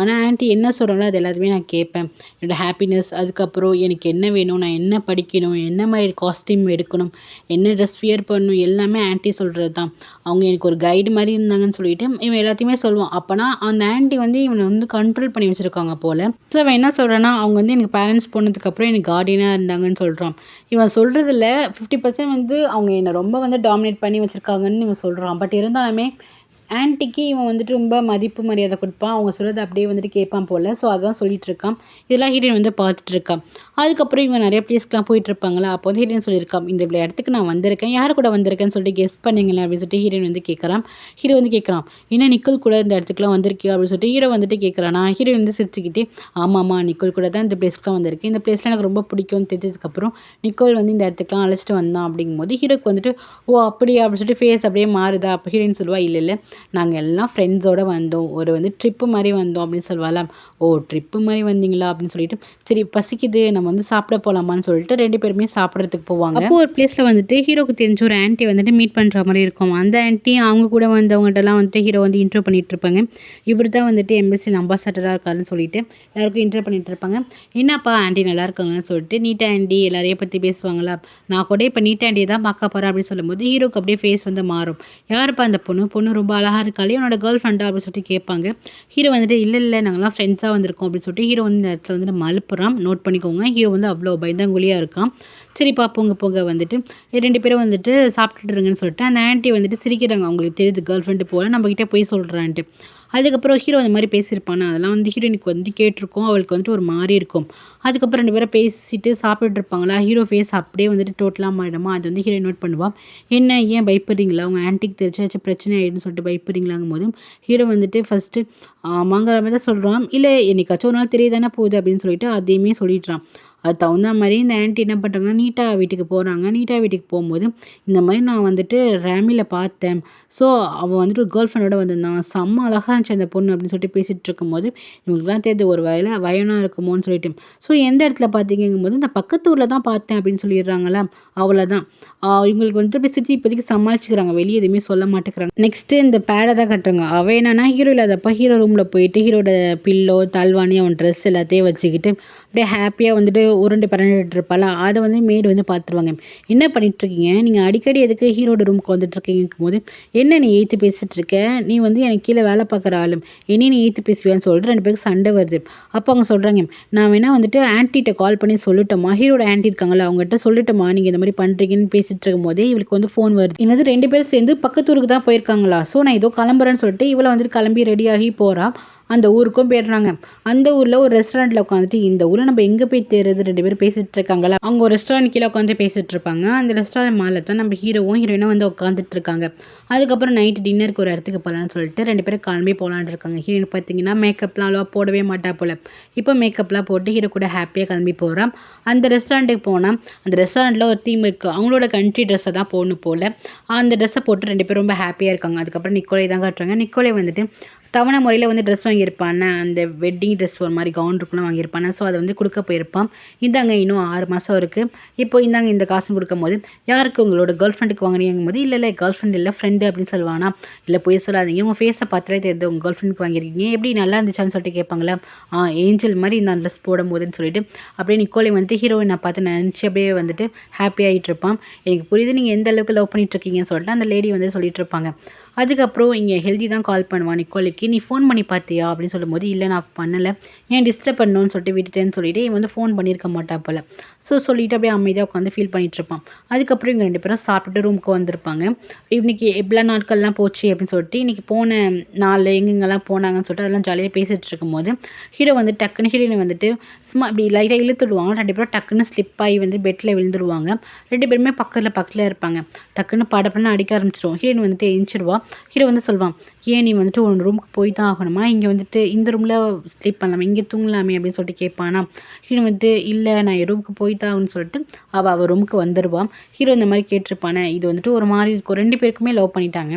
ஆனால் ஆன்ட்டி என்ன சொல்கிறாங்களோ அது எல்லாத்தையுமே நான் கேட்பேன், என்னோடய ஹாப்பினஸ், அதுக்கப்புறம் எனக்கு என்ன வேணும், நான் என்ன படிக்கணும், என்ன மாதிரி காஸ்டியூம் எடுக்கணும், என்ன ட்ரெஸ் வியர் பண்ணணும், எல்லாமே ஆன்ட்டி சொல்கிறது தான், அவங்க எனக்கு ஒரு கைடு மாதிரி இருந்தாங்கன்னு சொல்லிட்டு இவன் எல்லாத்தையுமே சொல்லுவான். அப்போனா அந்த ஆன்ட்டி வந்து இவனை வந்து கண்ட்ரோல் பண்ணி வச்சுருக்காங்க போல். ஸோ அவன் என்ன சொல்கிறான்னா, அவங்க வந்து எனக்கு பேரண்ட்ஸ் போனதுக்கப்புறம் எனக்கு கார்டியனாக இருந்தாங்கன்னு சொல்கிறான். இவன் சொல்கிறதுல 50% வந்து அவங்க என்னை ரொம்ப வந்து டாமினேட் பண்ணி வச்சுருக்காங்கன்னு இவன் சொல்கிறான். பட் இருந்தாலுமே ஆன்ட்டிக்கு இவன் வந்துட்டு ரொம்ப மதிப்பு மரியாதை கொடுப்பான். அவங்க சொல்கிறது அப்படியே வந்துட்டு கேட்பான் போல். ஸோ அதான் சொல்லிட்டு இருக்கான். இதெல்லாம் ஹீரோயின் வந்து பார்த்துட்டு இருக்கான். அதுக்கப்புறம் இவங்க நிறைய பிளேஸ்க்குலாம் போயிட்டு இருப்பாங்களா. அப்போ வந்து ஹீரோயின் சொல்லியிருக்கான், இந்த இடத்துக்கு நான் வந்திருக்கேன், யார் கூட வந்திருக்கேன்னு சொல்லிட்டு கெஸ் பண்ணுங்களேன் அப்படின்னு சொல்லிட்டு ஹீரோயின் வந்து கேட்குறான். ஹீரோ வந்து கேட்குறான், என்ன நிக்கல் கூட இந்த இடத்துக்குலாம் வந்திருக்கியோ அப்படின்னு சொல்லிட்டு ஹீரோ வந்துட்டு கேட்குறான். ஹீரோயின் வந்து சிரிச்சுக்கிட்டே, ஆமாம்மா நிக்கல் கூட தான் இந்த பிளேஸ்க்குலாம் வந்திருக்கு, இந்த பிளேஸ்லாம் எனக்கு ரொம்ப பிடிக்கும்னு தெரிஞ்சதுக்கப்புறம் நிக்கோல் வந்து இந்த இடத்துக்குலாம் அழைச்சிட்டு வந்தான் அப்படிங்கும்போது ஹீரோக்கு வந்துட்டு ஓ அப்படியா அப்படின்னு சொல்லிட்டு ஃபேஸ் அப்படியே மாறுதா. அப்போ ஹீரோயின் சொல்லுவா, இல்லை நாங்கள் எல்லாம் ஃப்ரெண்ட்ஸோடு வந்தோம், ஒரு வந்து ட்ரிப்பு மாதிரி வந்தோம் அப்படின்னு சொல்லுவாளாம். ஓ ட்ரிப்பு மாதிரி வந்தீங்களா அப்படின்னு சொல்லிட்டு சரி பசிக்குது நம்ம வந்து சாப்பிட போகலாமான்னு சொல்லிட்டு 2 பேருமே சாப்பிட்றதுக்கு போவாங்க. அப்போ ஒரு பிளேஸில் வந்துட்டு ஹீரோக்கு தெரிஞ்ச ஒரு ஆன்ட்டி வந்துட்டு மீட் பண்ணுற மாதிரி இருக்கும். அந்த ஆன்ட்டி அவங்க கூட வந்தவங்ககிட்டலாம் வந்துட்டு ஹீரோ வந்து இன்ட்ரோ பண்ணிகிட்டு இருப்பாங்க. இவர் தான் வந்துட்டு எம்பசியில் அம்பாசடராக இருக்காருன்னு சொல்லிட்டு எல்லாருக்கும் இன்ட்ரோ பண்ணிகிட்டு இருப்பாங்க. என்னப்பா ஆன்ட்டி நல்லா இருக்காங்கன்னு சொல்லிட்டு நீட்டா ஆன்ட்டி எல்லாரையும் பற்றி பேசுவாங்களா. நான் கூட இப்போ நீட்டா ஆன்ட்டியை தான் பார்க்க போகிறேன் அப்படின்னு சொல்லும்போது ஹீரோக்கு அப்படியே ஃபேஸ் வந்து மாறும். யாருப்பா அந்த பொண்ணு ரொம்ப அழகாக இருக்காளே, என்னோட கேர்ள் ஃப்ரெண்டா அப்படின்னு சொல்லிட்டு கேட்பாங்க. ஹீரோ வந்துட்டு இல்லை நாங்கள்லாம் ஃப்ரெண்ட்ஸாக வந்திருக்கோம் அப்படின்னு சொல்லிட்டு ஹீரோ வந்து இந்த இடத்துல வந்துட்டு மலுப்புறான். நோட் பண்ணிக்கோங்க, ஹீரோ வந்து அவ்வளோ பயந்தாங்குழியாக இருக்கான். சரிப்பா போங்க வந்துட்டு 2 பேரும் வந்துட்டு சாப்பிட்டுட்டு இருங்கன்னு சொல்லிட்டு அந்த ஆன்ட்டி வந்துட்டு சிரிக்கிறாங்க. அவங்களுக்கு தெரியுது கேர்ள் ஃப்ரெண்டு போல் நம்மக்கிட்ட போய் சொல்கிறான்ட்டு. அதுக்கப்புறம் ஹீரோ அந்த மாதிரி பேசியிருப்பானா, அதெல்லாம் வந்து ஹீரோயினுக்கு வந்து கேட்டிருக்கோம். அவளுக்கு வந்துட்டு ஒரு மாதிரி இருக்கும். அதுக்கப்புறம் 2 பேரும் பேசிட்டு சாப்பிட்டுட்டு இருப்பாங்களா, ஹீரோ ஃபேஸ் அப்படியே வந்துட்டு டோட்டலாக மாறிடுமா. அது வந்து ஹீரோயின் நோட் பண்ணுவான். என்ன ஏன் பயப்படுறீங்களா, உங்கள் ஆன்ட்டிக்கு தெரிஞ்சாச்சும் பிரச்சனை ஆகிடுன்னு சொல்லிட்டு பயப்படுறீங்களாங்கும் போது ஹீரோ வந்துட்டு ஃபஸ்ட்டு ஆமாங்கிற மாதிரி தான் சொல்கிறான். இல்லை என்னைக்காச்சும் ஒரு நாள் தெரியதானே போகுது அப்படின்னு சொல்லிட்டு அதையுமே சொல்லிடுறான். அது தகுந்த மாதிரி இந்த ஆன்ட்டி என்ன பண்ணுறாங்கன்னா நீட்டா வீட்டுக்கு போகிறாங்க. நீட்டா வீட்டுக்கு போகும்போது இந்த மாதிரி நான் வந்துட்டு ரேமியில் பார்த்தேன், ஸோ அவள் வந்துட்டு ஒரு கேர்ள் ஃப்ரெண்டோட வந்திருந்தான், செம்ம அழகாக இருந்துச்சு அந்த பொண்ணு அப்படின்னு சொல்லிட்டு பேசிகிட்டு இருக்கும்போது இவங்களுக்குலாம் தெரியுது ஒரு வேலை வயனாக இருக்குமோன்னு சொல்லிட்டு. ஸோ எந்த இடத்துல பார்த்தீங்கும்போது இந்த பக்கத்து ஊரில் தான் பார்த்தேன் அப்படின்னு சொல்லிடுறாங்களா. அவ்வளோதான் இவங்களுக்கு வந்துட்டு போய் சிரிச்சு இப்போதைக்கு சமாளிச்சுக்கிறாங்க, வெளியே எதுவுமே சொல்ல மாட்டேங்கிறாங்க. நெக்ஸ்ட்டு இந்த பேடை தான் கட்டுறாங்க. அவள் என்னன்னா ஹீரோ இல்லாதப்போ ஹீரோ ரூமில் போயிட்டு ஹீரோட பில்லோ தல்வானி அவன் ட்ரெஸ் எல்லாத்தையும் வச்சுக்கிட்டு அப்படியே ஹாப்பியாக வந்துட்டு உருண்டு பரண்டுட்டு இருப்பாளா, அதை வந்து மேடு வந்து பார்த்துருவாங்க. என்ன பண்ணிட்டுருக்கீங்க, நீங்கள் அடிக்கடி எதுக்கு ஹீரோட ரூமுக்கு வந்துட்டுருக்கீங்கும் போது, என்ன நீ ஏற்று பேசிகிட்டு இருக்க, நீ வந்து எனக்கு கீழே வேலை பார்க்குற ஆளும், என்னையும் நீ ஏற்று பேசுவியான்னு சொல்லிட்டு 2 பேருக்கு சண்டை வருது. அப்போ அவங்க சொல்கிறாங்க, நான் வேணா வந்துட்டு ஆன்ட்டிகிட்ட கால் பண்ணி சொல்லட்டுமா, ஹீரோட ஆன்ட்டி இருக்காங்களா அவங்ககிட்ட சொல்லட்டுமா நீங்கள் இந்த மாதிரி பண்ணுறீங்கன்னு பேசிகிட்டு இருக்கும் போதே இவளுக்கு வந்து ஃபோன் வருது. என்னது 2 பேரும் சேர்ந்து பக்கத்தூருக்கு தான் போயிருக்காங்களா, ஸோ நான் ஏதோ கிளம்புறேன்னு சொல்லிட்டு இவளை வந்துட்டு கிளம்பி ரெடியாகி போகிறா. அந்த ஊருக்கும் போயிடுறாங்க. அந்த ஊரில் ஒரு ரெஸ்டாரண்ட்டில் உட்காந்துட்டு, இந்த ஊரில் நம்ம எங்கே போய் தேடுறது, 2 பேரும் பேசிகிட்டு இருக்காங்களா, அவங்க ஒரு ரெஸ்டாரண்ட் கீழே உட்காந்து பேசிகிட்டு இருப்பாங்க. அந்த ரெஸ்டாரண்ட் மேலே தான் நம்ம ஹீரோவும் ஹீரோயினும் வந்து உட்காந்துட்டு இருக்காங்க. அதுக்கப்புறம் நைட்டு டின்னருக்கு ஒரு இடத்துக்கு போகலான்னு சொல்லிட்டு 2 பேரும் கிளம்பி போகலான்னு இருக்காங்க. ஹீரோயின் பார்த்தீங்கன்னா மேக்கப்லாம் அவ்வளோவா போடவே மாட்டா போல். இப்போ மேக்கப்லாம் போட்டு ஹீரோ கூட ஹாப்பியாக கிளம்பி போகிறான். அந்த ரெஸ்டாரண்ட்டுக்கு போனால் அந்த ரெஸ்டாரண்ட்டில் ஒரு தீம் இருக்குது, அவங்களோட கண்ட்ரி ட்ரெஸ்ஸை தான் போடணும் போல். அந்த ட்ரெஸ்ஸை போட்டு 2 பேரும் ரொம்ப ஹாப்பியாக இருக்காங்க. அதுக்கப்புறம் நிக்கோலை தான் காட்டுறாங்க. நிக்கோலை வந்துட்டு தவணை முறையில் வந்து ட்ரெஸ் வாங்கியிருப்பானே, அந்த வெட்டிங் ட்ரெஸ் ஒரு மாதிரி கவுன் இருக்குலாம் வாங்கியிருப்பானே, ஸோ அதை வந்து கொடுக்க போயிருப்பான். இந்தாங்க இன்னும் 6 மாதம் இருக்குது, இப்போ இந்தாங்க இந்த காசு கொடுக்கும் போது, யாருக்கு உங்களோட கேர்ள் ஃப்ரெண்டுக்கு வாங்கினீங்கும் போது, இல்லை கேர்ள் ஃப்ரெண்ட் இல்லை ஃப்ரெண்டு அப்படின்னு சொல்லுவானா. இல்லை போய் சொல்லாதீங்க, உங்கள் ஃபேஸை பார்த்தாலே தெரியுது உங்கள் கேர்ள் ஃப்ரெண்டுக்கு வாங்கியிருக்கீங்க, எப்படி நல்லா இருந்துச்சான்னு சொல்லிட்டு கேட்பாங்களா. ஏஞ்சல் மாதிரி இந்த ட்ரெஸ் போடும் போதுன்னு சொல்லிட்டு அப்படியே நிக்கோலை வந்துட்டு ஹீரோயினை பார்த்து நினச்சி அப்படியே வந்துட்டு ஹாப்பி ஆகிட்டு இருப்பான். எனக்கு புரியுது நீங்கள் எந்த அளவுக்கு லவ் பண்ணிட்டு இருக்கீங்கன்னு சொல்லிட்டு அந்த லேடி வந்து சொல்லிட்டு இருப்பாங்க. அதுக்கப்புறம் இங்கே ஹெல்தி தான் கால் பண்ணுவான் நிக்கோலைக்கு, நீ ஃபோன் பண்ணி பார்த்தியா அப்படின்னு சொல்லும்போது, இல்லை நான் பண்ணலை, ஏன் டிஸ்டர்ப் பண்ணணும்னு சொல்லிட்டு விட்டுட்டேன்னு சொல்லிட்டு இவன் வந்து ஃபோன் பண்ணியிருக்க மாட்டா போல். ஸோ சொல்லிட்டு அப்படியே அமைதியாக உட்காந்து ஃபீல் பண்ணிட்டு இருப்பான். அதுக்கப்புறம் இவங்க 2 பேரும் சாப்பிட்டுட்டு ரூமுக்கு வந்திருப்பாங்க. இன்றைக்கி எவ்வளோ நாட்கள்லாம் போச்சு அப்படின்னு சொல்லிட்டு இன்றைக்கி போன நாள் எங்கெங்கெல்லாம் போனாங்கன்னு சொல்லிட்டு அதெல்லாம் ஜாலியாக பேசிகிட்டு இருக்கும்போது ஹீரோ வந்து டக்குன்னு ஹீரோயினை வந்துட்டு சும்மா இப்படி லைட்டாக இழுத்துடுவாங்க. 2 பேரும் டக்குன்னு ஸ்லிப் ஆகி வந்து பெட்டில் விழுந்துருவாங்க. 2 பேருமே பக்கத்தில் இருப்பாங்க. டக்குன்னு படப்படன்னு அடிக்க ஆரம்பிச்சிடும். ஹீரோயின் வந்துட்டு எழுந்திருவா. ஹீரோ வந்து சொல்வான், ஏன் நீ வந்துட்டு ஒரு ரூமுக்கு போய் தான் ஆகணுமா, இங்கே வந்துட்டு இந்த ரூமில் ஸ்லீப் பண்ணலாமே, இங்கே தூங்கலாமே அப்படின்னு சொல்லிட்டு கேட்பானா. ஹீரோ வந்துட்டு இல்லை நான் என் ரூமுக்கு போய் தான் ஆகணும்னு சொல்லிட்டு அவள் ரூமுக்கு வந்துடுவான். ஹீரோ இந்த மாதிரி கேட்டிருப்பானே, இது வந்துட்டு ஒரு மாதிரி இருக்கும். 2 பேருக்குமே லவ் பண்ணிட்டாங்க,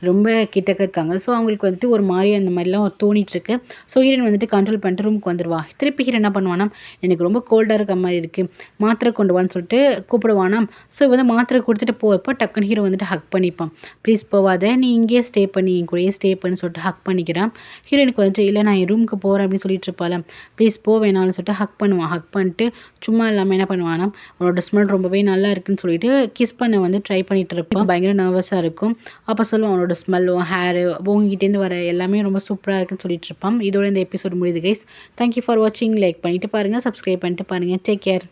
ரொம்ப கிட்டக்க இருக்காங்க. ஸோ அவங்களுக்கு வந்துட்டு ஒரு மாதிரி அந்த மாதிரிலாம் தோணிட்டுருக்கு. ஸோ ஹீரோயின் வந்துட்டு கண்ட்ரோல் பண்ணிட்டு ரூமுக்கு வந்துடுவா. திருப்பி ஹீரோ என்ன பண்ணுவானா, எனக்கு ரொம்ப கோல்டாக இருக்க மாதிரி இருக்குது, மாத்திரை கொண்டு வான்னு சொல்லிட்டு கூப்பிடுவானா. ஸோ வந்து மாத்திரை கொடுத்துட்டு போகிறப்போ டக்குன்னு ஹீரோ வந்துட்டு ஹக் பண்ணிப்பான். ப்ளீஸ் போவாத, நீ இங்கேயே ஸ்டே பண்ணி என் கூடயே ஸ்டே பண்ணி சொல்லிட்டு ஹக் பண்ணிக்கிறான். ஹீரோயினுக்கு வந்துட்டு இல்லை நான் என் ரூமுக்கு போகிறேன் அப்படின்னு சொல்லிட்டு இருப்பாள். ப்ளீஸ் போ வேணாம்னு சொல்லிட்டு ஹக் பண்ணுவான். ஹக் பண்ணிட்டு சும்மா இல்லாமல் என்ன பண்ணுவானா, அவனோட ஸ்மெல் ரொம்பவே நல்லா இருக்குன்னு சொல்லிட்டு கிஸ் பண்ண வந்து ட்ரை பண்ணிட்டு இருப்பான். பயங்கர நர்வஸாக இருக்கும். அப்போ சொல்லுவான், அவனோட ஸ்மெல்லும் ஹேரு உங்ககிட்டேருந்து வர எல்லாமே ரொம்ப சூப்பராக இருக்குன்னு சொல்லிட்டு இருப்பான். இதோட இந்த எபிசோட் முடியுது கைஸ். தேங்க்யூ ஃபார் வாட்சிங். லைக் பண்ணிட்டு பாருங்கள், சப்ஸ்கிரைப் பண்ணிட்டு பாருங்கள். Take care.